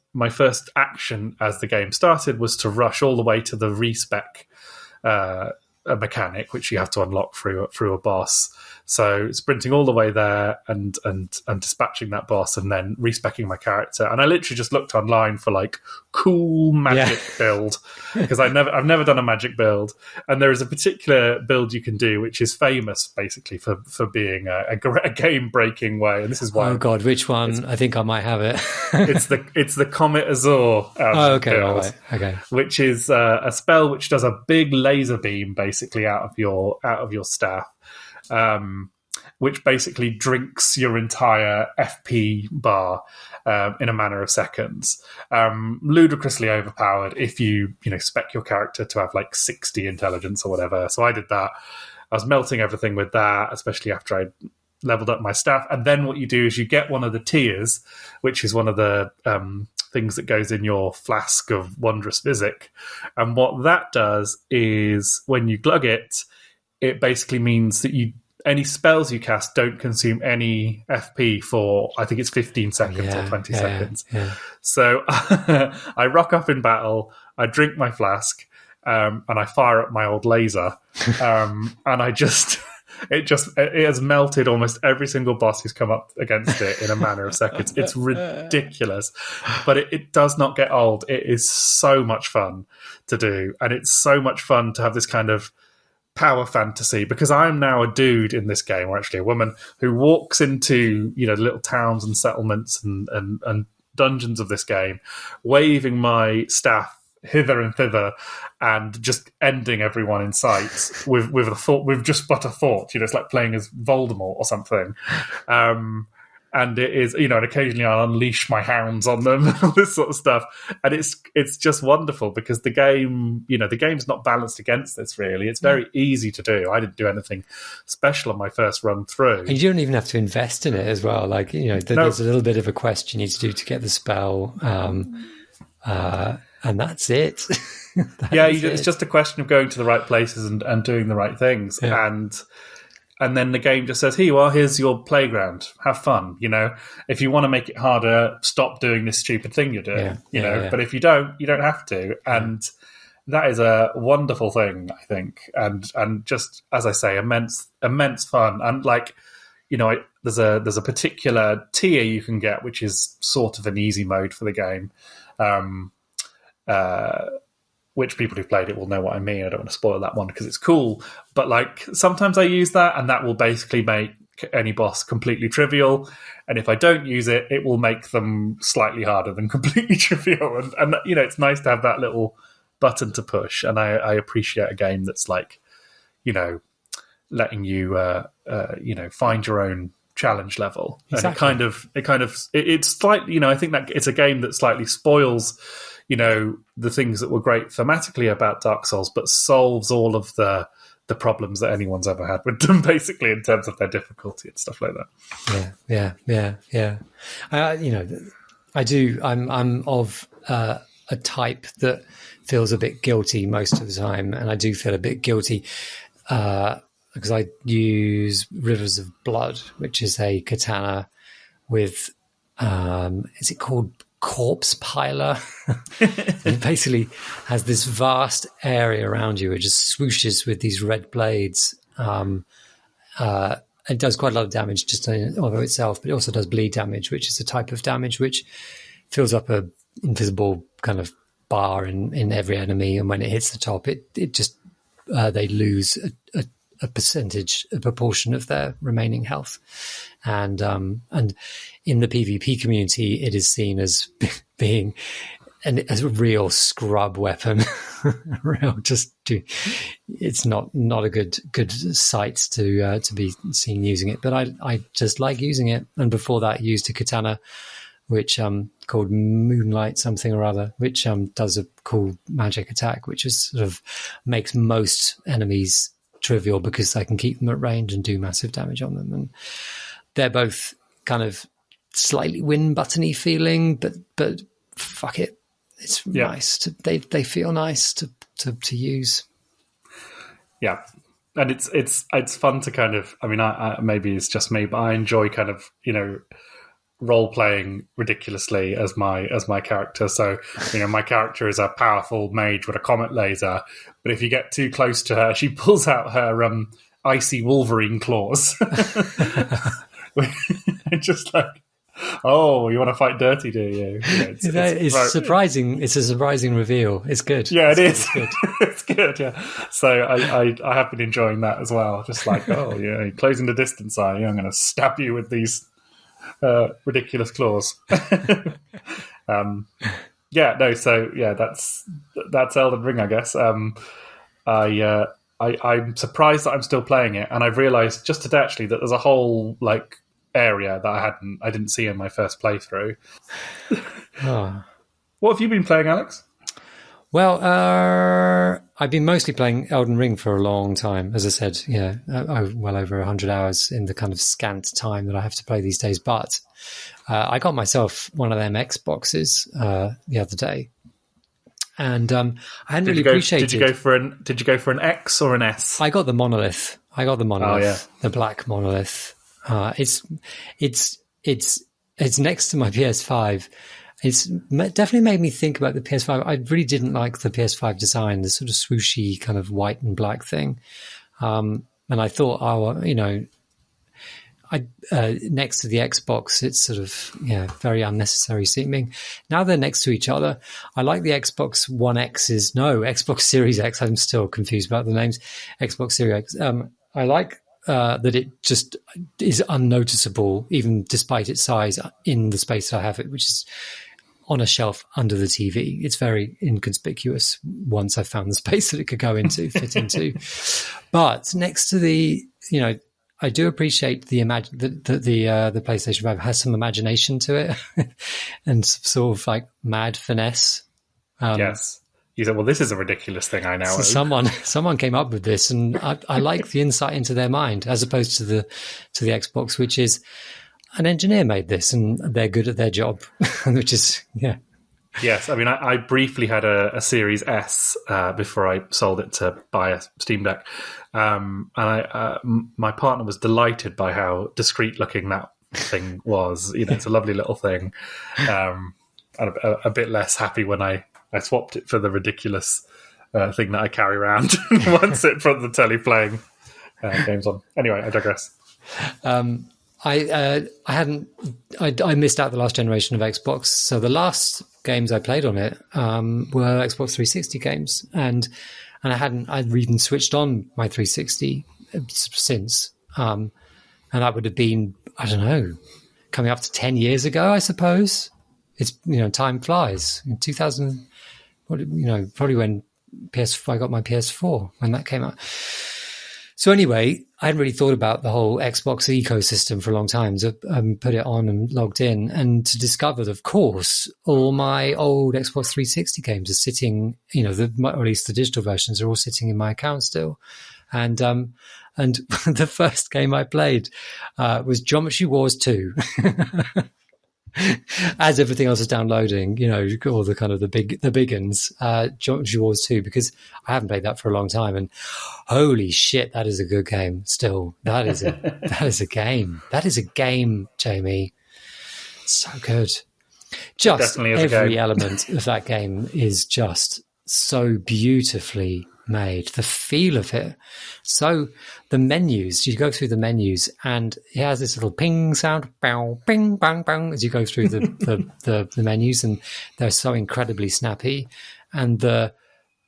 action as the game started was to rush all the way to the respec mechanic, which you have to unlock through a boss. So sprinting all the way there and dispatching that boss, and then respecking my character. And I literally just looked online for like cool magic build, because I've never done a magic build. And there is a particular build you can do which is famous basically for being a game breaking way. And this is why. Oh God, which one? I think I might have it. it's the Comet Azure build, right. Okay. Which is a spell which does a big laser beam basically out of your staff. Which basically drinks your entire FP bar in a matter of seconds. Ludicrously overpowered if you spec your character to have like 60 intelligence or whatever. So I did that. I was melting everything with that, especially after I leveled up my staff. And then what you do is you get one of the tears, which is one of the things that goes in your flask of wondrous physic. And what that does is when you glug it, it basically means that any spells you cast don't consume any FP for, I think it's 15 seconds or 20 seconds. Yeah. So I rock up in battle, I drink my flask, and I fire up my old laser. And it has melted almost every single boss who's come up against it in a matter of seconds. It's ridiculous, but it does not get old. It is so much fun to do, and it's so much fun to have this kind of power fantasy, because I'm now a dude in this game, or actually a woman, who walks into little towns and settlements and dungeons of this game, waving my staff hither and thither, and just ending everyone in sight with a thought, with just but a thought. It's like playing as Voldemort or something. And it is, and occasionally I'll unleash my hounds on them and all this sort of stuff. And it's just wonderful, because the game, the game's not balanced against this, really. It's very easy to do. I didn't do anything special on my first run through. And you don't even have to invest in it as well. Like, there's a little bit of a quest you need to do to get the spell. And that's it. It's just a question of going to the right places and doing the right things. Yeah. And then the game just says, here you are, here's your playground. Have fun, If you want to make it harder, stop doing this stupid thing you're doing, But if you don't have to. And that is a wonderful thing, I think. And just, as I say, immense fun. And there's a particular tier you can get, which is sort of an easy mode for the game. Which people who've played it will know what I mean. I don't want to spoil that one because it's cool. But sometimes I use that, and that will basically make any boss completely trivial. And if I don't use it, it will make them slightly harder than completely trivial. And it's nice to have that little button to push. And I appreciate a game that's letting you find your own challenge level. Exactly. And it's slightly, I think that it's a game that slightly spoils, the things that were great thematically about Dark Souls, but solves all of the problems that anyone's ever had with them, basically, in terms of their difficulty and stuff like that. Yeah. I do. I'm of a type that feels a bit guilty most of the time, and I do feel a bit guilty because I use Rivers of Blood, which is a katana with, is it called Corpse Piler? It basically has this vast area around you. It just swooshes with these red blades. It does quite a lot of damage just of itself, but it also does bleed damage, which is a type of damage which fills up a invisible kind of bar in every enemy, and when it hits the top, it just they lose a proportion of their remaining health, and in the PvP community, it is seen as being a real scrub weapon. It's not a good sight to be seen using it, but I just like using it. And before that, I used a katana, which called Moonlight something or other, which does a cool magic attack, which is sort of makes most enemies trivial because I can keep them at range and do massive damage on them. And they're both kind of slightly win buttony feeling, but fuck it, it's nice to they feel nice to use. Yeah. And it's fun to kind of, I maybe it's just me, but I enjoy kind of, role playing ridiculously as my character. So, my character is a powerful mage with a comet laser, but if you get too close to her, she pulls out her icy Wolverine claws. Just like, oh, you want to fight dirty, do you? It's surprising. It's a surprising reveal. It's good. Yeah, it is. It's good. It's good. Yeah. So I have been enjoying that as well. Just like, oh yeah, closing the distance, I'm going to stab you with these ridiculous claws. That's Elden Ring, I guess. I'm surprised that I'm still playing it, and I've realised just today actually that there's a whole area that I didn't see in my first playthrough. What have you been playing, Alex? Well, I've been mostly playing Elden Ring for a long time, as I said. Well over 100 hours in the kind of scant time that I have to play these days. But I got myself one of them Xboxes the other day, and I hadn't really appreciated. Did you go for an X or an S? I got the monolith. Oh, yeah. The black monolith. It's next to my PS5. It's definitely made me think about the PS5. I really didn't like the PS5 design, the sort of swooshy kind of white and black thing. And I thought, next to the Xbox, it's sort of, very unnecessary seeming. Now they're next to each other. I like the Xbox Xbox Series X. I'm still confused about the names. Xbox Series X. I like that it just is unnoticeable, even despite its size, in the space I have it, which is on a shelf under the TV. It's very inconspicuous once I've found the space that it could fit into. But next to the, I do appreciate the PlayStation 5 has some imagination to it and sort of like mad finesse. Yes. You said, well, this is a ridiculous thing I know. So someone came up with this, and I like the insight into their mind, as opposed to the Xbox, which is an engineer made this and they're good at their job, which is, yeah. Yes, I briefly had a Series S before I sold it to buy a Steam Deck, and my partner was delighted by how discreet looking that thing was. It's a lovely little thing, and a bit less happy when I swapped it for the ridiculous thing that I carry around once it from the telly playing games on. Anyway, I digress. I missed out the last generation of Xbox, so the last games I played on it were Xbox 360 games, and I'd even switched on my 360 since, and that would have been, I don't know, coming up to 10 years ago, I suppose. It's, time flies. In 2000, probably when I got my PS4 when that came out. So anyway, I hadn't really thought about the whole Xbox ecosystem for a long time. So put it on and logged in, and to discover that, of course, all my old Xbox 360 games are sitting, or at least the digital versions are all sitting in my account still. And the first game I played was Geometry Wars 2. As everything else is downloading, all the kind of the big uns, Geometry Wars 2, because I haven't played that for a long time, and holy shit, that is a good game. Still, that is a game. That is a game, Jamie. So good. Just every element of that game is just so beautifully made. The feel of it. So the menus, you go through the menus, and it has this little ping sound, bow, ping, bang, bang, as you go through the menus, and they're so incredibly snappy. And from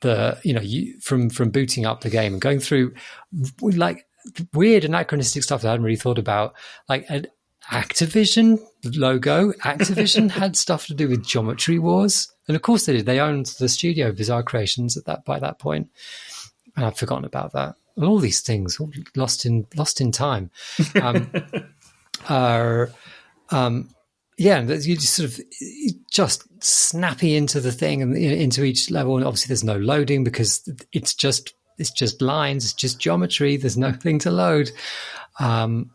booting up the game and going through like weird anachronistic stuff that I hadn't really thought about, like an Activision logo. Activision had stuff to do with Geometry Wars, and of course they did. They owned the studio Bizarre Creations by that point, and I'd forgotten about that. And all these things, all lost in time. You just snappy into the thing and into each level, and obviously there's no loading because it's just lines, it's just geometry. There's nothing to load, and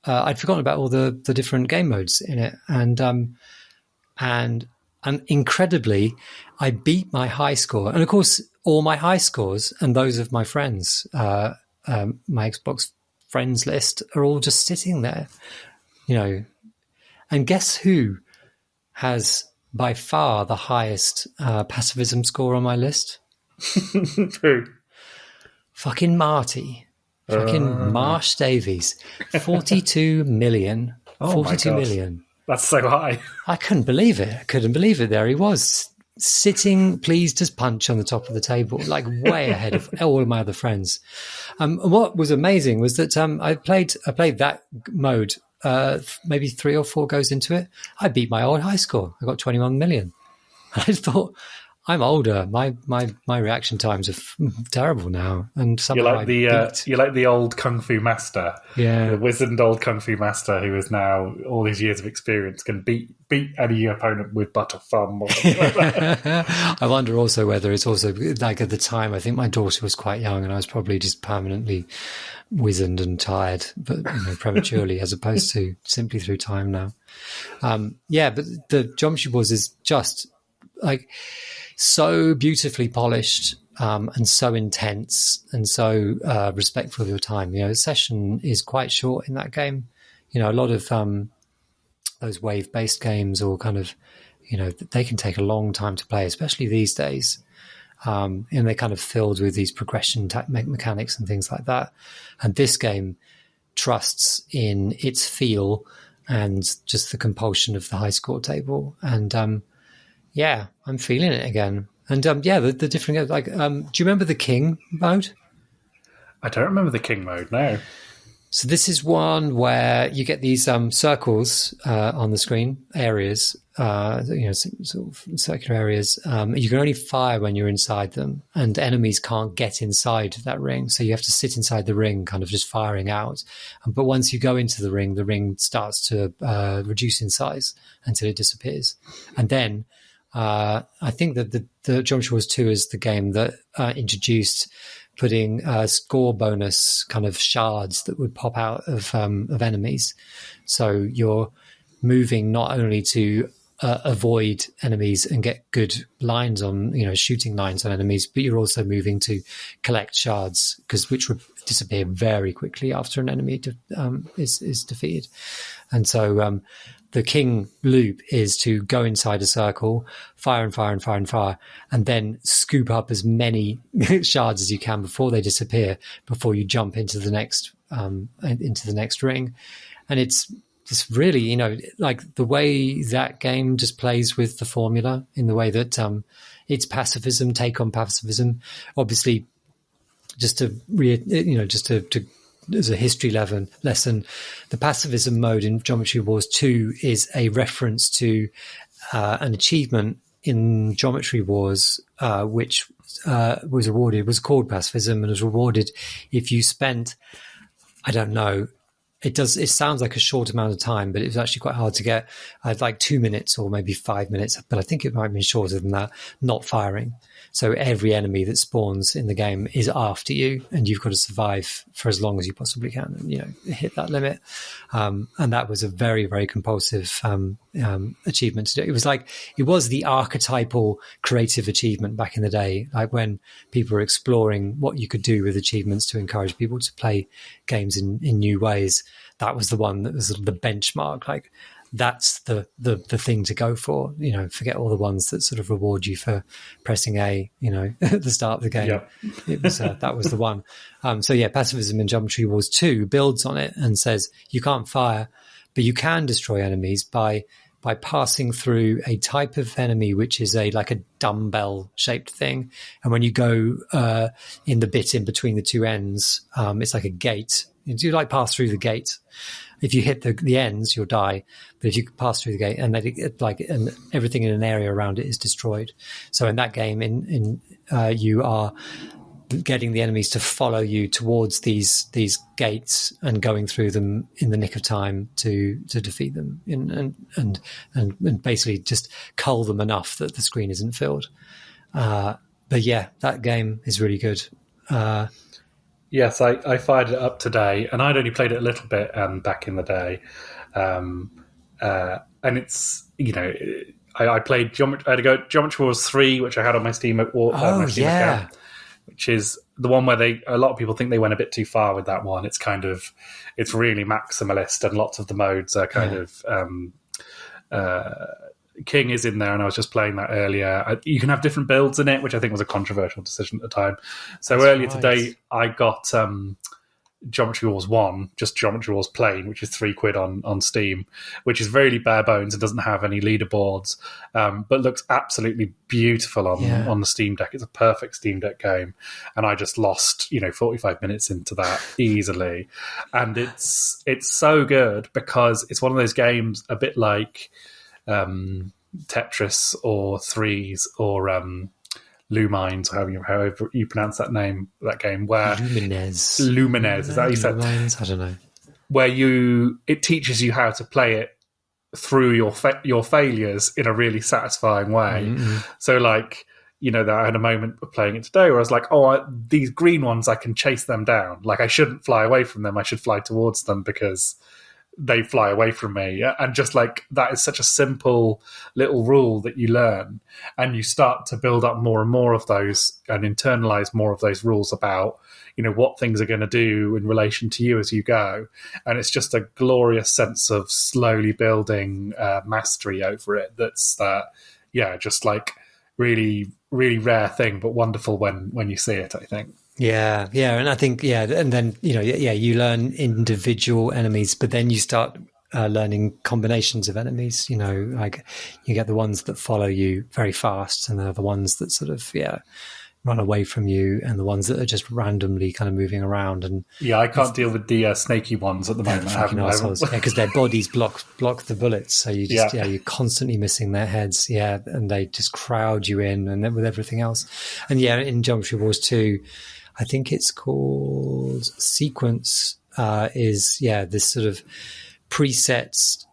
I'd forgotten about all the different game modes in it, and incredibly, I beat my high score, and of course, all my high scores and those of my friends, my Xbox friends list, are all just sitting there, And guess who has by far the highest pacifism score on my list? Who? Fucking Marty. Fucking Marsh Davies. 42 million. Oh 42 million. That's so high. I couldn't believe it. There he was, sitting pleased as punch on the top of the table, like way ahead of all of my other friends. And what was amazing was that I played that mode maybe 3 or 4 goes into it. I beat my old high score. I got 21 million. I thought, I'm older. My reaction times are terrible now, and somehow you're like the old kung fu master, the wizened old kung fu master who is now all these years of experience can beat any opponent with but a thumb or something like that. I wonder also whether it's also like at the time. I think my daughter was quite young, and I was probably just permanently wizened and tired, but prematurely, as opposed to simply through time now. But the Geometry Wars is just like so beautifully polished and so intense and so respectful of your time. The session is quite short in that game. A lot of those wave-based games or kind of, they can take a long time to play, especially these days. And they're kind of filled with these progression mechanics and things like that. And this game trusts in its feel and just the compulsion of the high score table. And I'm feeling it again. And the different, like, do you remember the King mode? I don't remember the King mode, no. So this is one where you get these circles on the screen, areas, sort of circular areas. You can only fire when you're inside them, and enemies can't get inside that ring. So you have to sit inside the ring, kind of just firing out. But once you go into the ring starts to reduce in size until it disappears. And then I think that the Geometry Wars 2 is the game that introduced putting score bonus kind of shards that would pop out of enemies. So you're moving not only to avoid enemies and get good lines on, shooting lines on enemies, but you're also moving to collect shards, which would disappear very quickly after an enemy is defeated. And so the King loop is to go inside a circle, fire and fire and fire and fire, and then scoop up as many shards as you can before they disappear, before you jump into the next ring. And it's really, like the way that game just plays with the formula in the way that it's pacifism, take on pacifism. Obviously, just as a history lesson, the pacifism mode in Geometry Wars 2 is a reference to an achievement in Geometry Wars, which was called pacifism and was rewarded if you spent, I don't know, it sounds like a short amount of time, but it was actually quite hard to get. I had like 2 minutes or maybe 5 minutes, but I think it might have been shorter than that, not firing. So every enemy that spawns in the game is after you, and you've got to survive for as long as you possibly can, and hit that limit. And that was a very, very compulsive achievement to do. It was the archetypal creative achievement back in the day, like when people were exploring what you could do with achievements to encourage people to play games in new ways. That was the one that was the benchmark. Like, that's the thing to go for. Forget all the ones that sort of reward you for pressing A, at the start of the game. Yep. It was that was the one. Pacifism in Geometry Wars 2 builds on it and says you can't fire, but you can destroy enemies by passing through a type of enemy which is like a dumbbell shaped thing. And when you go in the bit in between the two ends, it's like a gate. You pass through the gate. If you hit the ends, you'll die. But if you pass through the gate, and and everything in an area around it is destroyed. So in that game, you are getting the enemies to follow you towards these gates and going through them in the nick of time to defeat them and basically just cull them enough that the screen isn't filled. But yeah, that game is really good. Yes, I fired it up today, and I'd only played it a little bit back in the day. And it's, I played I had to go Geometry Wars 3, which I had on my Steam account, which is the one where a lot of people think they went a bit too far with that one. It's it's really maximalist, and lots of the modes are kind of King is in there, and I was just playing that earlier. You can have different builds in it, which I think was a controversial decision at the time. So earlier today, I got Geometry Wars 1, just Geometry Wars plain, which is £3 on Steam, which is really bare bones and doesn't have any leaderboards, but looks absolutely beautiful on the Steam Deck. It's a perfect Steam Deck game, and I just lost 45 minutes into that easily. And it's so good because it's one of those games a bit like Tetris or Threes or Lumines, or however you pronounce that game, where Lumines, is that how you said? Lumines? I don't know. Where it teaches you how to play it through your failures in a really satisfying way. Mm-hmm. So I had a moment of playing it today where I was like, these green ones, I can chase them down. Like, I shouldn't fly away from them. I should fly towards them because they fly away from me. And just that is such a simple little rule that you learn, and you start to build up more and more of those and internalize more of those rules about what things are going to do in relation to you as you go. And it's just a glorious sense of slowly building mastery over it. That's just really, really rare thing, but wonderful when you see it, I think. Yeah, and I think, and then, you learn individual enemies, but then you start learning combinations of enemies, like you get the ones that follow you very fast, and they're the ones that sort of, run away from you, and the ones that are just randomly kind of moving around. And I can't deal with the snaky ones at the moment. Because their bodies block the bullets, so you just you're constantly missing their heads, and they just crowd you in, and then with everything else. And in Geometry Wars 2, I think it's called Sequence, is this sort of preset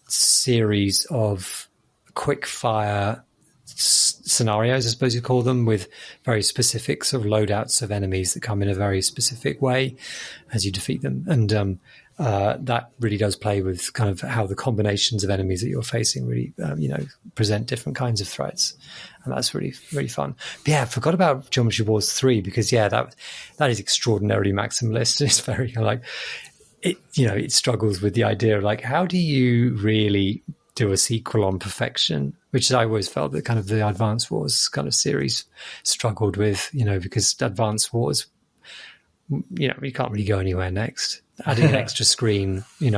series of quick fire scenarios, I suppose you call them, with very specific sort of loadouts of enemies that come in a very specific way as you defeat them. And that really does play with kind of how the combinations of enemies that you're facing really, present different kinds of threats. And that's really, really fun. But I forgot about Geometry Wars 3 because, that is extraordinarily maximalist. It's very it struggles with the idea of how do you really do a sequel on perfection, which I always felt that kind of the Advance Wars kind of series struggled with, because Advance Wars, you can't really go anywhere next. Adding an extra screen, with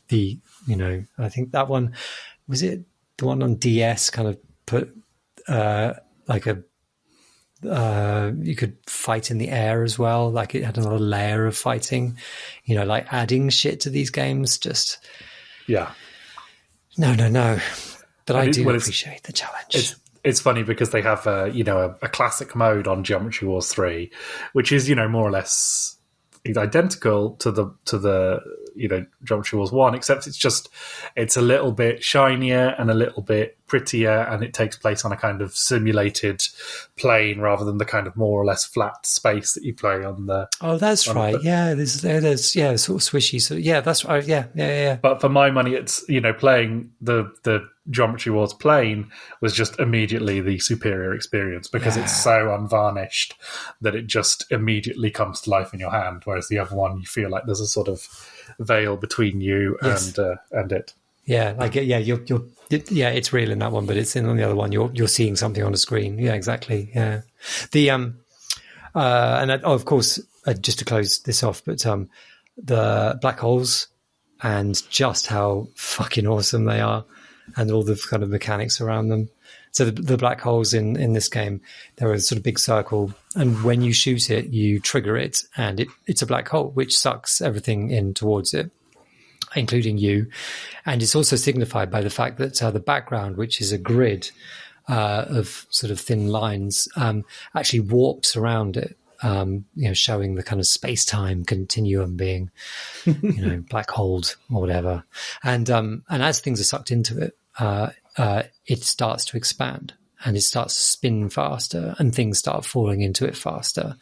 the, I think that one, was it the one on DS kind of put you could fight in the air as well. Like it had another layer of fighting, adding shit to these games. Just, yeah. No. but I do appreciate the challenge. It's funny because they have a classic mode on Geometry Wars 3, which is more or less identical to the Geometry Wars 1, except it's a little bit shinier and a little bit prettier, and it takes place on a kind of simulated plane rather than the kind of more or less flat space that you play on the. Oh, that's right. There's sort of swishy. So that's right. Yeah. But for my money, it's playing the Geometry Wars plane was just immediately the superior experience because it's so unvarnished that it just immediately comes to life in your hand, whereas the other one you feel like there's a sort of veil between you and it. Yeah, it's real in that one, but it's in on the other one. You're seeing something on the screen. Yeah, exactly. Yeah, of course, just to close this off, but the black holes and just how fucking awesome they are, and all the kind of mechanics around them. So the black holes in this game, they're a sort of big circle, and when you shoot it, you trigger it, and it's a black hole which sucks everything in towards it, including you. And it's also signified by the fact that the background, which is a grid of sort of thin lines, actually warps around it, showing the kind of space-time continuum being, black holed or whatever. And as things are sucked into it, it starts to expand. And it starts to spin faster, and things start falling into it faster.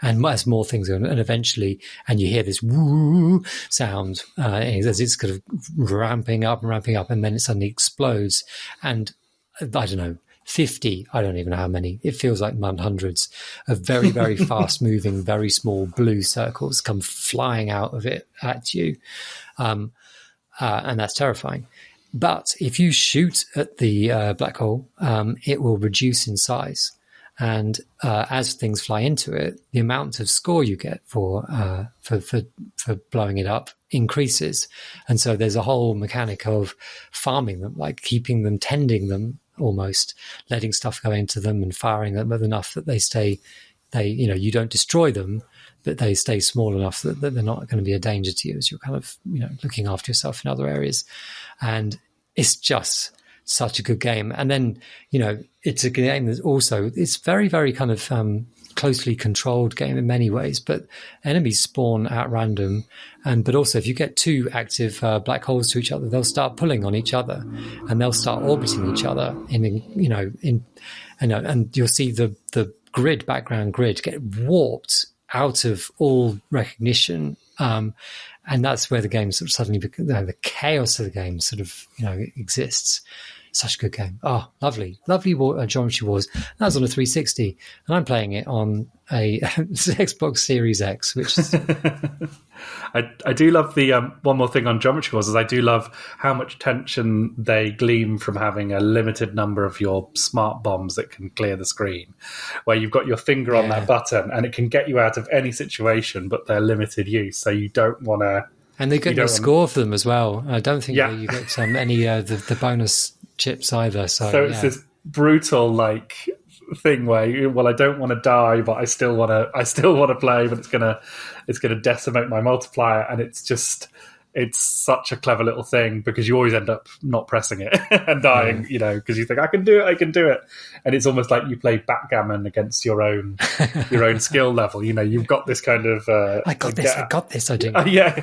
And as more things go, and eventually, and you hear this woo sound as it's kind of ramping up, and then it suddenly explodes. And I don't know, 50, I don't even know how many, it feels like hundreds of very, very fast moving, very small blue circles come flying out of it at you. And that's terrifying. But if you shoot at the black hole, it will reduce in size. And as things fly into it, the amount of score you get for blowing it up increases. And so there's a whole mechanic of farming them, like keeping them, tending them almost, letting stuff go into them and firing them enough that you don't destroy them, but they stay small enough that they're not going to be a danger to you as you're kind of, looking after yourself in other areas. And it's just such a good game. And then, it's a game that also, it's very, very kind of closely controlled game in many ways, but enemies spawn at random. But also if you get two active black holes to each other, they'll start pulling on each other and they'll start orbiting each other and you'll see the background grid get warped out of all recognition. And that's where the game sort of suddenly, the chaos of the game sort of, exists. Such a good game. Oh, lovely Geometry Wars. That was on a 360, and I'm playing it on a Xbox Series X, which is... I do love the one more thing on Geometry Wars is I do love how much tension they glean from having a limited number of your smart bombs that can clear the screen, where you've got your finger on that button and it can get you out of any situation, but they're limited use, so you don't want to. And they get a score for them as well. I don't think that you get any the bonus chips either. So it's this brutal thing where I don't want to die, but I still want to play, but it's gonna decimate my multiplier, and it's such a clever little thing because you always end up not pressing it and dying, because you think I can do it, and it's almost like you play backgammon against your own skill level. You've got this kind of I got this. I do. Yeah.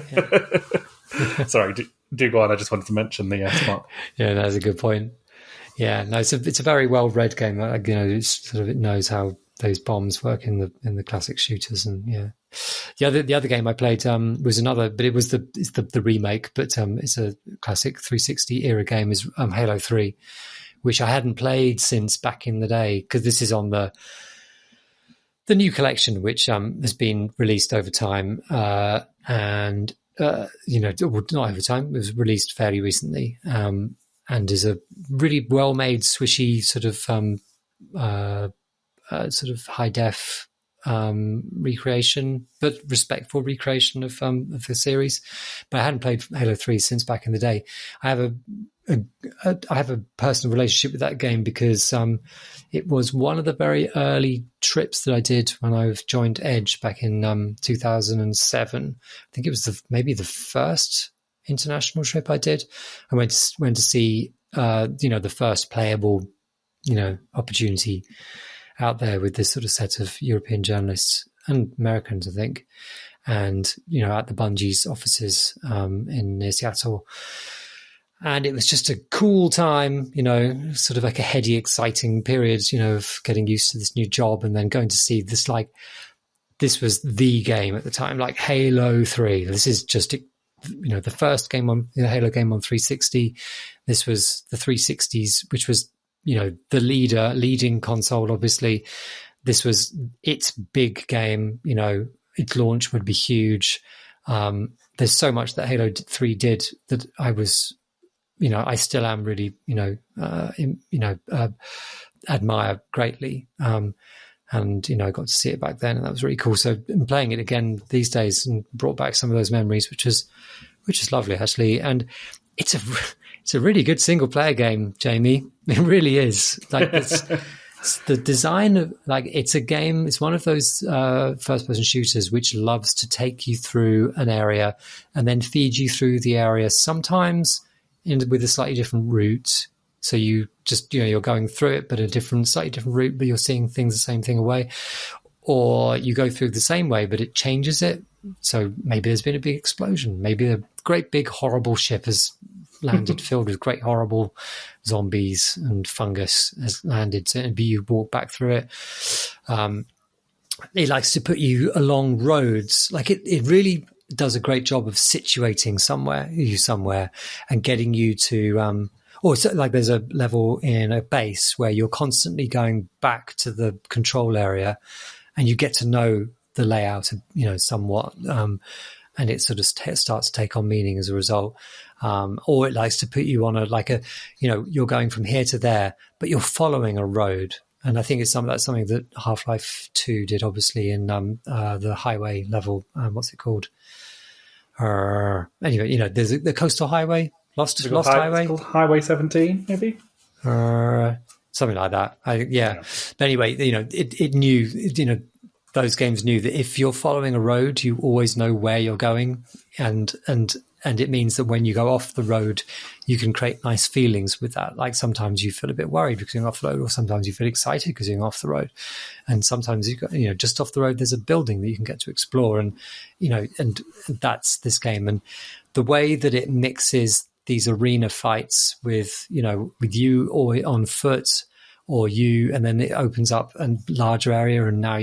Sorry, do go on. I just wanted to mention the smart. Yeah, that's a good point. Yeah, no, it's a very well read game. It knows how those bombs work in the classic shooters, and the other game I played was another, but it's the remake, but it's a classic 360 era game, is Halo 3, which I hadn't played since back in the day, because this is on the new collection, which has been released over time, and not over time, it was released fairly recently. And is a really well-made, swishy sort of high def recreation, but respectful recreation of the series. But I hadn't played Halo 3 since back in the day. I have a personal relationship with that game because it was one of the very early trips that I did when I joined Edge back in 2007. I think it was maybe the first international trip I did. I went to see the first playable, opportunity out there with this sort of set of European journalists and Americans, I think, and at the Bungie's offices in near Seattle. And it was just a cool time, sort of like a heady, exciting period, of getting used to this new job and then going to see this, this was the game at the time, like Halo 3. This is just, the first game on the Halo game on 360. This was the 360s, which was, the leading console, obviously. This was its big game, its launch would be huge. There's so much that Halo 3 did that I was, I still am really, admire greatly. And, I got to see it back then and that was really cool. So I'm playing it again these days and brought back some of those memories, which is lovely actually. And it's a really good single player game, Jamie. It really is. Like it's the design of it's a game. It's one of those first person shooters which loves to take you through an area and then feed you through the area. Sometimes with a slightly different route. So you just, you're going through it, but slightly different route, but you're seeing things the same thing away. Or you go through the same way, but it changes it. So maybe there's been a big explosion. Maybe a great big horrible ship has landed filled with great horrible zombies and fungus has landed. So you walk back through it. It likes to put you along roads. It really does a great job of situating you somewhere and getting you to there's a level in a base where you're constantly going back to the control area and you get to know the layout somewhat and it sort of starts to take on meaning as a result. Or it likes to put you on you're going from here to there but you're following a road. And I think that's something that Half-Life 2 did, obviously, in the highway level. What's it called? Anyway, there's the coastal highway, Lost Highway. It's called Highway 17, maybe? Something like that. Yeah. But anyway, it knew, those games knew that if you're following a road, you always know where you're going. And it means that when you go off the road, you can create nice feelings with that. Like sometimes you feel a bit worried because you're off the road, or sometimes you feel excited because you're off the road. And sometimes just off the road, there's a building that you can get to explore. And, and that's this game. And the way that it mixes these arena fights with you or on foot or and then it opens up a larger area. And now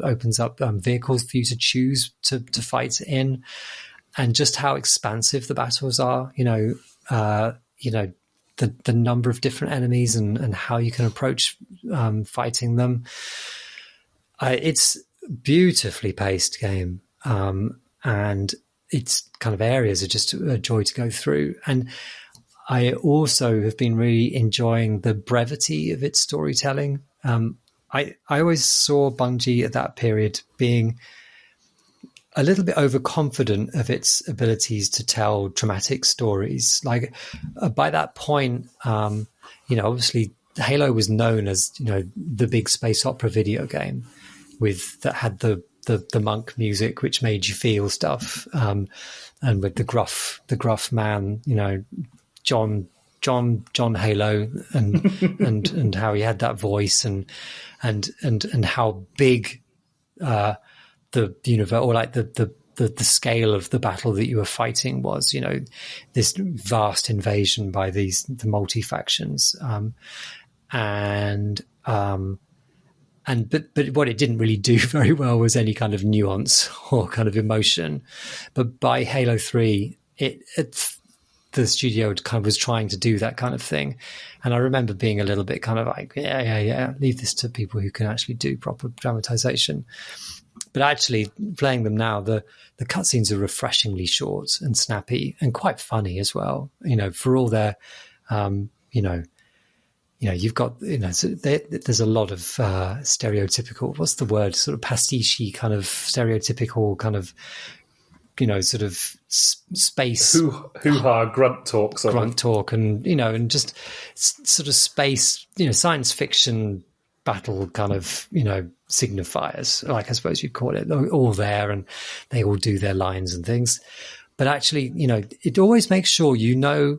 opens up vehicles for you to choose to fight in. And just how expansive the battles are, the number of different enemies and how you can approach fighting them. It's beautifully paced game, and its kind of areas are just a joy to go through. And I also have been really enjoying the brevity of its storytelling. I always saw Bungie at that period being a little bit overconfident of its abilities to tell dramatic stories. By that point, obviously Halo was known as, the big space opera video game that had the monk music, which made you feel stuff. And with the gruff man, John Halo and how he had that voice and how big, the universe, or the scale of the battle that you were fighting was, this vast invasion by the multi factions, but what it didn't really do very well was any kind of nuance or kind of emotion. But by Halo 3, the studio kind of was trying to do that kind of thing, and I remember being a little bit kind of like, yeah, leave this to people who can actually do proper dramatization. But actually, playing them now, the cutscenes are refreshingly short and snappy and quite funny as well. For all their, you've got, there's a lot of stereotypical. What's the word? Sort of pastiche kind of stereotypical kind of, sort of space hoo-ha grunt talk, and and just sort of space, science fiction battle kind of, signifiers, like I suppose you'd call it, all there, and they all do their lines and things. But actually, it always makes sure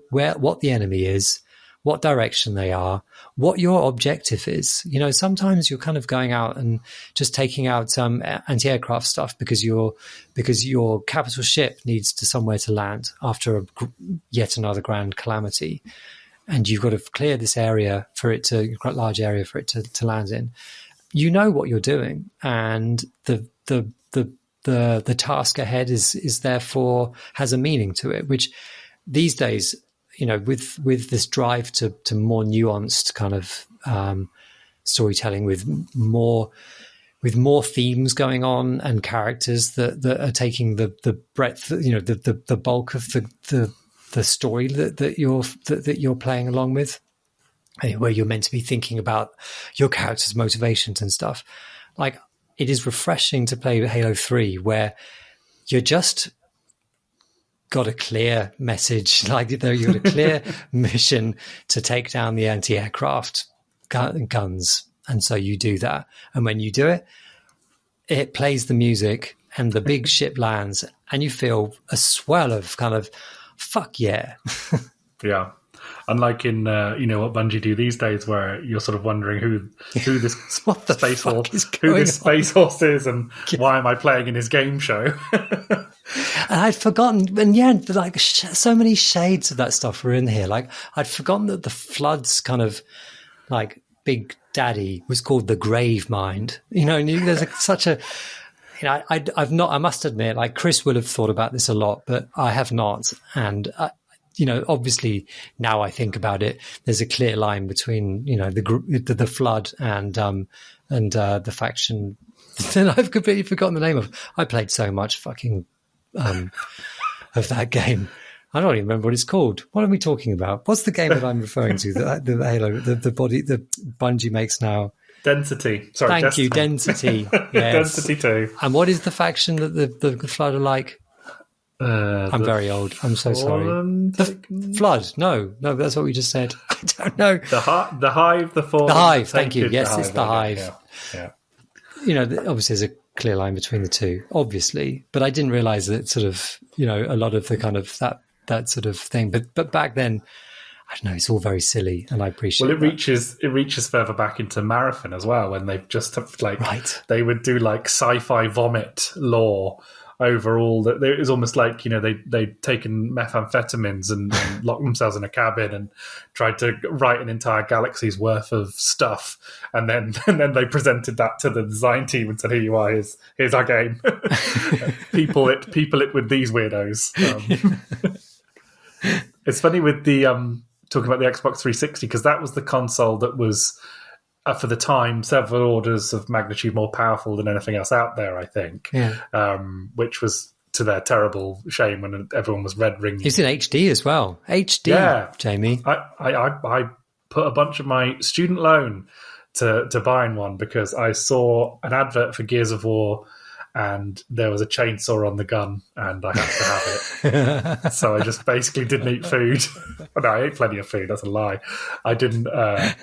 what the enemy is, what direction they are, what your objective is. You know, sometimes you're kind of going out and just taking out anti-aircraft stuff because your capital ship needs somewhere to land after yet another grand calamity, and you've got to clear this area quite large area for it to land in. You know what you're doing, and the task ahead is therefore has a meaning to it, which these days, you know, with this drive to more nuanced kind of storytelling, with more themes going on and characters that are taking the breadth, you know, the bulk of the story that you're playing along with, where you're meant to be thinking about your character's motivations and stuff. Like, it is refreshing to play Halo 3 where you're just got a clear message, like you've got a clear mission to take down the anti-aircraft guns. And so you do that. And when you do it, it plays the music and the big ship lands and you feel a swell of kind of, fuck yeah. Yeah. Unlike in, you know, what Bungie do these days, where you're sort of wondering who this space horse is and why am I playing in his game show? And I'd forgotten, and yeah, like so many shades of that stuff were in here. Like, I'd forgotten that the Flood's kind of like big daddy was called the Grave Mind. You know, and there's such a, you know, I must admit, like Chris would have thought about this a lot, but I have not. And you know, obviously now I think about it, there's a clear line between, you know, the Flood and the faction that I've completely forgotten the name of. I played so much fucking of that game. I don't even remember what it's called. What are we talking about? What's the game that I'm referring to? The Halo, the Bungie makes now. Density. Sorry, thank you, Density. Yes. Density 2. And what is the faction that the Flood are like? I'm very old. I'm so sorry. The Flood. No, that's what we just said. I don't know. The Hive, the Fallen. The Hive. Thank you. Yes, it's the Hive. Yeah. You know, obviously there's a clear line between the two, obviously, but I didn't realize that sort of, you know, a lot of the kind of that sort of thing. But back then, I don't know, it's all very silly, and I appreciate. Well, it reaches further back into Marathon as well, when they've just like they would do like sci-fi vomit lore over all that. It was almost like, you know, they'd taken methamphetamines and locked themselves in a cabin and tried to write an entire galaxy's worth of stuff, and then they presented that to the design team and said, "Here you are. Here's our game. people it with these weirdos." It's funny with the talking about the Xbox 360, because that was the console that was, for the time, several orders of magnitude more powerful than anything else out there, I think. Yeah. Which was to their terrible shame when everyone was red ringing. It's in HD as well. HD, yeah. Jamie. I put a bunch of my student loan to buying one because I saw an advert for Gears of War and there was a chainsaw on the gun and I had to have it. So I just basically didn't eat food. No, I ate plenty of food. That's a lie. I didn't. I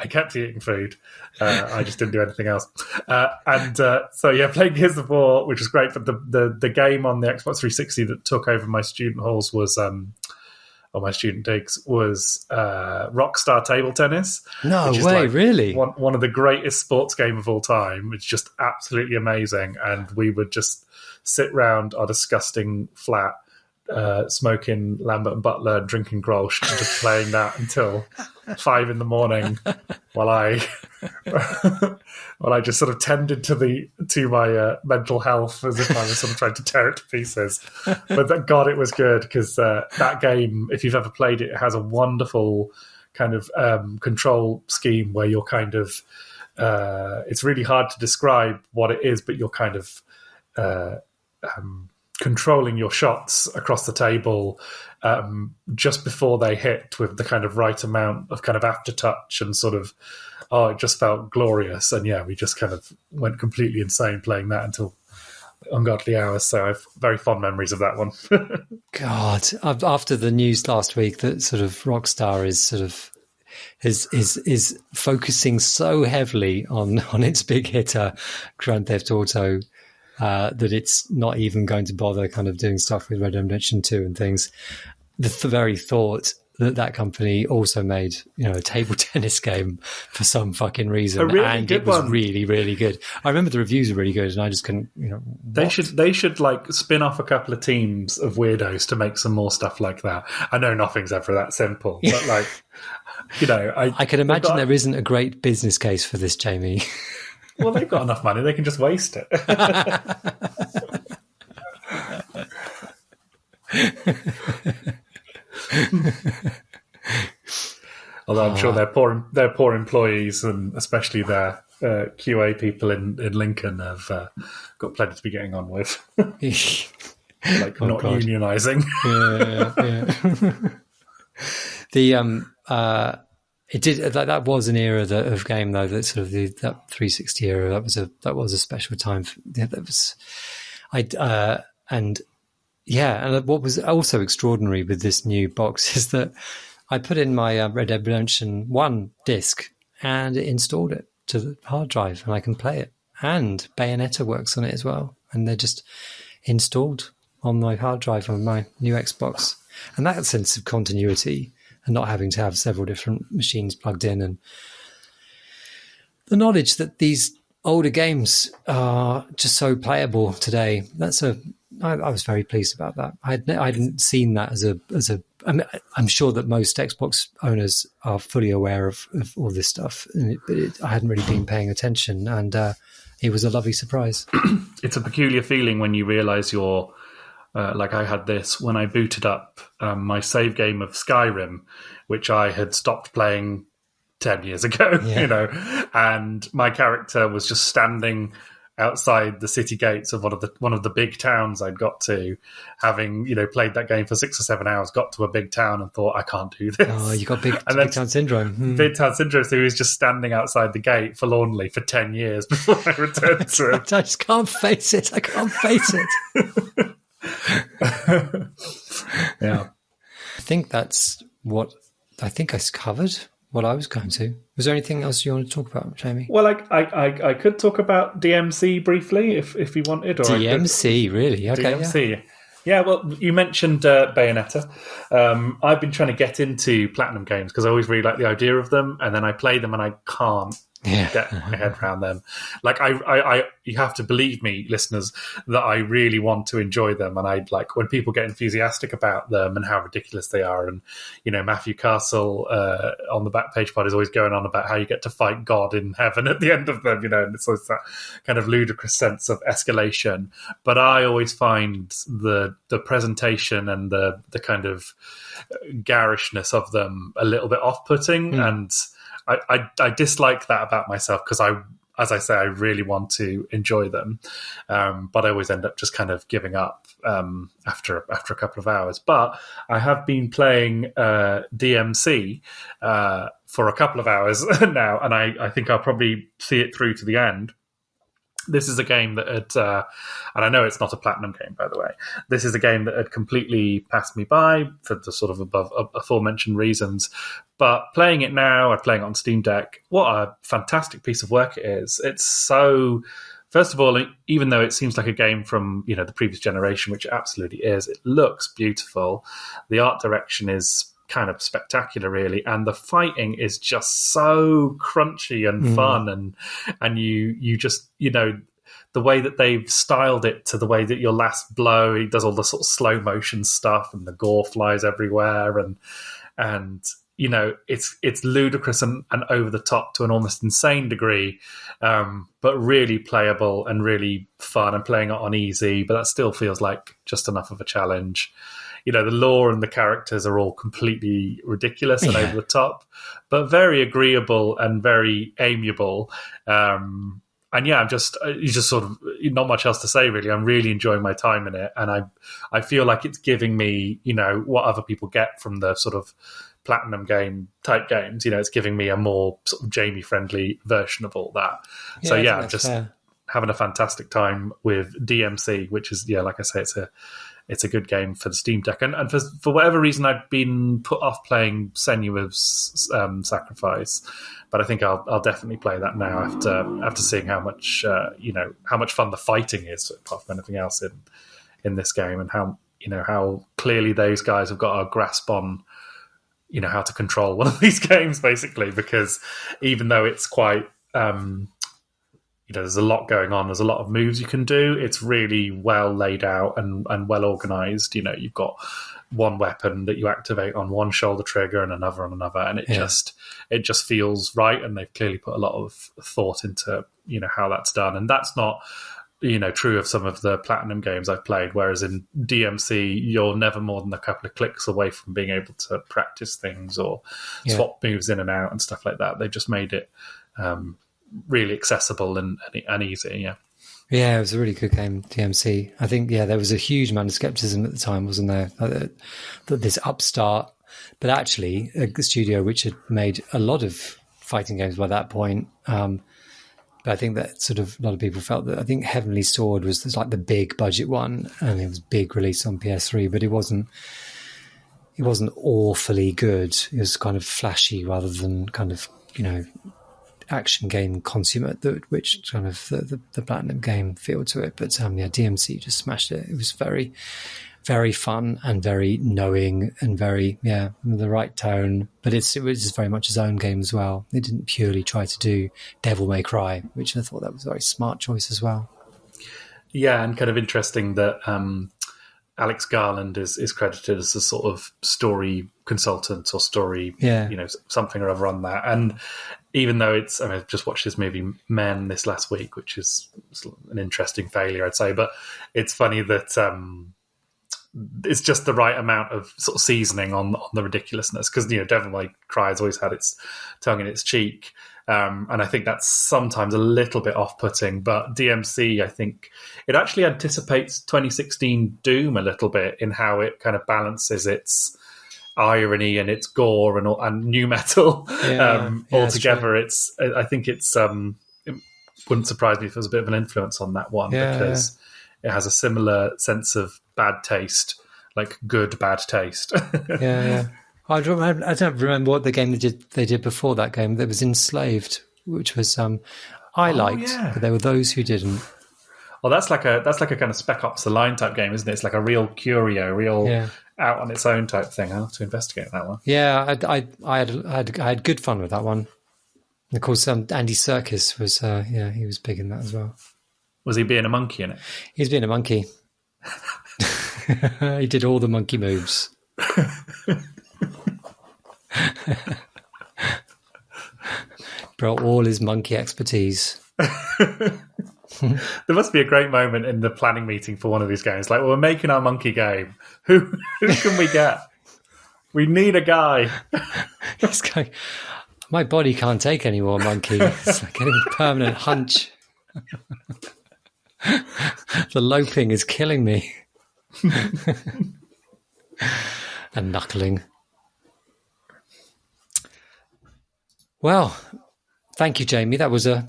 kept eating food. I just didn't do anything else. So yeah, playing Gears of War, which was great. But the game on the Xbox 360 that took over my student halls was, or my student digs, was Rockstar Table Tennis. No way, like really? One of the greatest sports game of all time. It's just absolutely amazing. And we would just sit round our disgusting flat, smoking Lambert Butler, drinking Grolsch, and just playing that until 5 a.m. while I just sort of tended to my mental health as if I was sort of trying to tear it to pieces. But God, it was good, because that game, if you've ever played it, it has a wonderful kind of control scheme where you're kind of it's really hard to describe what it is, but you're kind of controlling your shots across the table just before they hit, with the kind of right amount of kind of aftertouch, and sort of, it just felt glorious. And yeah, we just kind of went completely insane playing that until ungodly hours. So I have very fond memories of that one. God, after the news last week that sort of Rockstar is sort of is focusing so heavily on its big hitter Grand Theft Auto, that it's not even going to bother kind of doing stuff with Red Dead Redemption 2 and things. The very thought that company also made, a table tennis game for some fucking reason, and it was really, really good. I remember the reviews were really good, and I just couldn't. They should like spin off a couple of teams of weirdos to make some more stuff like that. I know nothing's ever that simple, but like, I can imagine there isn't a great business case for this, Jamie. Well, they've got enough money; they can just waste it. Although I'm sure their poor employees, and especially their QA people in Lincoln, have got plenty to be getting on with, like not unionising. It did. That was an era of game though. That sort of that 360 era. That was a special time. And what was also extraordinary with this new box is that I put in my Red Dead Redemption 1 disc and it installed it to the hard drive, and I can play it. And Bayonetta works on it as well, and they're just installed on my hard drive on my new Xbox. And that sense of continuity and not having to have several different machines plugged in, and the knowledge that these older games are just so playable today. I was very pleased about that. I hadn't seen that as a. I'm sure that most Xbox owners are fully aware of all this stuff, but I hadn't really been paying attention, and it was a lovely surprise. It's a peculiar feeling when you realise you're. Like I had this when I booted up my save game of Skyrim, which I had stopped playing 10 years ago, and my character was just standing outside the city gates of one of the big towns I'd got to, having played that game for 6 or 7 hours, got to a big town and thought, I can't do this. Oh, you got big town syndrome. Big town syndrome. So he was just standing outside the gate forlornly for 10 years before I returned to him. I just can't face it. I can't face it. Yeah, I think that's what I covered. What I was going to. Was there anything else you want to talk about, Jamie? Well, I could talk about DMC briefly if you wanted. Or DMC, really? Okay, DMC. Yeah, well, you mentioned Bayonetta. I've been trying to get into Platinum games because I always really like the idea of them, and then I play them and I can't get my head around them. Like I you have to believe me, listeners, that I really want to enjoy them, and I like when people get enthusiastic about them and how ridiculous they are. And Matthew Castle on the Backpage Pod is always going on about how you get to fight God in heaven at the end of them, and it's always that kind of ludicrous sense of escalation. But I always find the presentation and the kind of garishness of them a little bit off-putting, and I dislike that about myself because as I say, I really want to enjoy them, but I always end up just kind of giving up after a couple of hours. But I have been playing DMC for a couple of hours now, and I think I'll probably see it through to the end. This is a game that had, and I know it's not a Platinum game, by the way. This is a game that had completely passed me by for the sort of above aforementioned reasons. But playing it now, I'm playing it on Steam Deck. What a fantastic piece of work it is! It's so. First of all, even though it seems like a game from the previous generation, which it absolutely is, it looks beautiful. The art direction is kind of spectacular, really, and the fighting is just so crunchy and fun, and you just the way that they've styled it to the way that your last blow, he does all the sort of slow motion stuff and the gore flies everywhere, and it's ludicrous and over the top to an almost insane degree, but really playable and really fun, and playing it on easy, but that still feels like just enough of a challenge. The lore and the characters are all completely ridiculous and over the top, but very agreeable and very amiable. And I'm just sort of not much else to say, really. I'm really enjoying my time in it, and I feel like it's giving me, what other people get from the sort of Platinum game type games. It's giving me a more sort of Jamie friendly version of all that. Yeah, I'm just having a fantastic time with DMC, which is, like I say, it's a good game for the Steam Deck. And for whatever reason, I've been put off playing Senua's Sacrifice, but I think I'll definitely play that now after seeing how much how much fun the fighting is, apart from anything else in this game, and how clearly those guys have got a grasp on how to control one of these games, basically, because even though it's quite, there's a lot going on, there's a lot of moves you can do, it's really well laid out and well organized. You've got one weapon that you activate on one shoulder trigger and another on another, and it just feels right, and they've clearly put a lot of thought into how that's done. And that's not true of some of the Platinum games I've played, whereas in DMC you're never more than a couple of clicks away from being able to practice things or swap moves in and out and stuff like that. They've just made it really accessible and easy. Yeah, it was a really good game, DMC. I think, there was a huge amount of skepticism at the time, wasn't there? That this upstart, but actually a studio which had made a lot of fighting games by that point. But I think that sort of a lot of people felt that, I think Heavenly Sword was like the big budget one, and it was big release on PS3, but it wasn't awfully good. It was kind of flashy rather than kind of, action game consummate, which kind of the Platinum game feel to it. But DMC just smashed it. It was very, very fun and very knowing and very the right tone. But it was just very much his own game as well. It didn't purely try to do Devil May Cry, which I thought that was a very smart choice as well. Yeah, and kind of interesting that Alex Garland is credited as a sort of story consultant or story, something or other on that. And even though I've just watched this movie Men this last week, which is an interesting failure, I'd say, but it's funny that it's just the right amount of sort of seasoning on the ridiculousness, because Devil May Cry has always had its tongue in its cheek, and I think that's sometimes a little bit off-putting. But DMC, I think it actually anticipates 2016 Doom a little bit in how it kind of balances its irony and its gore and new metal all together. I think it wouldn't surprise me if there was a bit of an influence on that one, because it has a similar sense of bad taste, like good bad taste. I don't remember what the game they did before that game. That was Enslaved, which was I liked, but there were those who didn't. Well, that's like a kind of Spec Ops: The Line type game, isn't it? It's like a real curio, out on its own type thing. I'll have to investigate that one. Yeah, I had good fun with that one. And of course, Andy Serkis was he was big in that as well. Was he being a monkey in it? He's being a monkey. He did all the monkey moves. Brought all his monkey expertise. There must be a great moment in the planning meeting for one of these games. Like, well, we're making our monkey game. Who can we get? We need a guy. He's going, my body can't take any more monkey. It's like getting a permanent hunch. The loping is killing me. And knuckling. Well, thank you, Jamie. That was a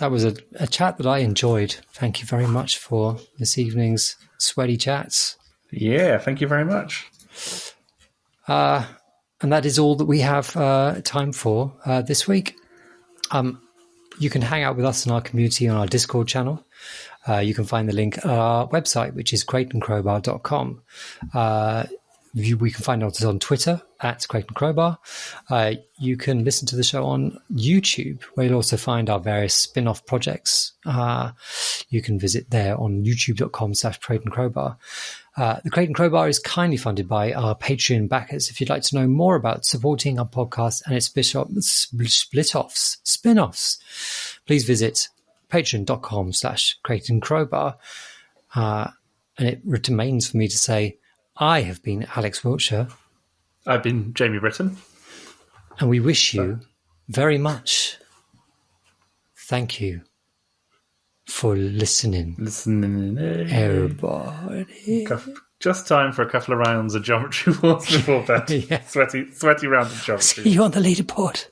chat that I enjoyed. Thank you very much for this evening's sweaty chats. Yeah, thank you very much. And that is all that we have time for this week. You can hang out with us in our community on our Discord channel. You can find the link at our website, which is crateandcrowbar.com. We can find us on Twitter at Crate and Crowbar. You can listen to the show on YouTube, where you'll also find our various spin-off projects. You can visit there on youtube.com/Crate and Crowbar. The Crate and Crowbar is kindly funded by our Patreon backers. If you'd like to know more about supporting our podcast and its spin-offs, please visit patreon.com/Crate and Crowbar. And it remains for me to say, I have been Alex Wiltshire. I've been Jamie Brittain. And we wish you very much. Thank you for listening. Everybody. Just time for a couple of rounds of Geometry Wars before bed. Sweaty rounds of Geometry. See you on the leaderboard.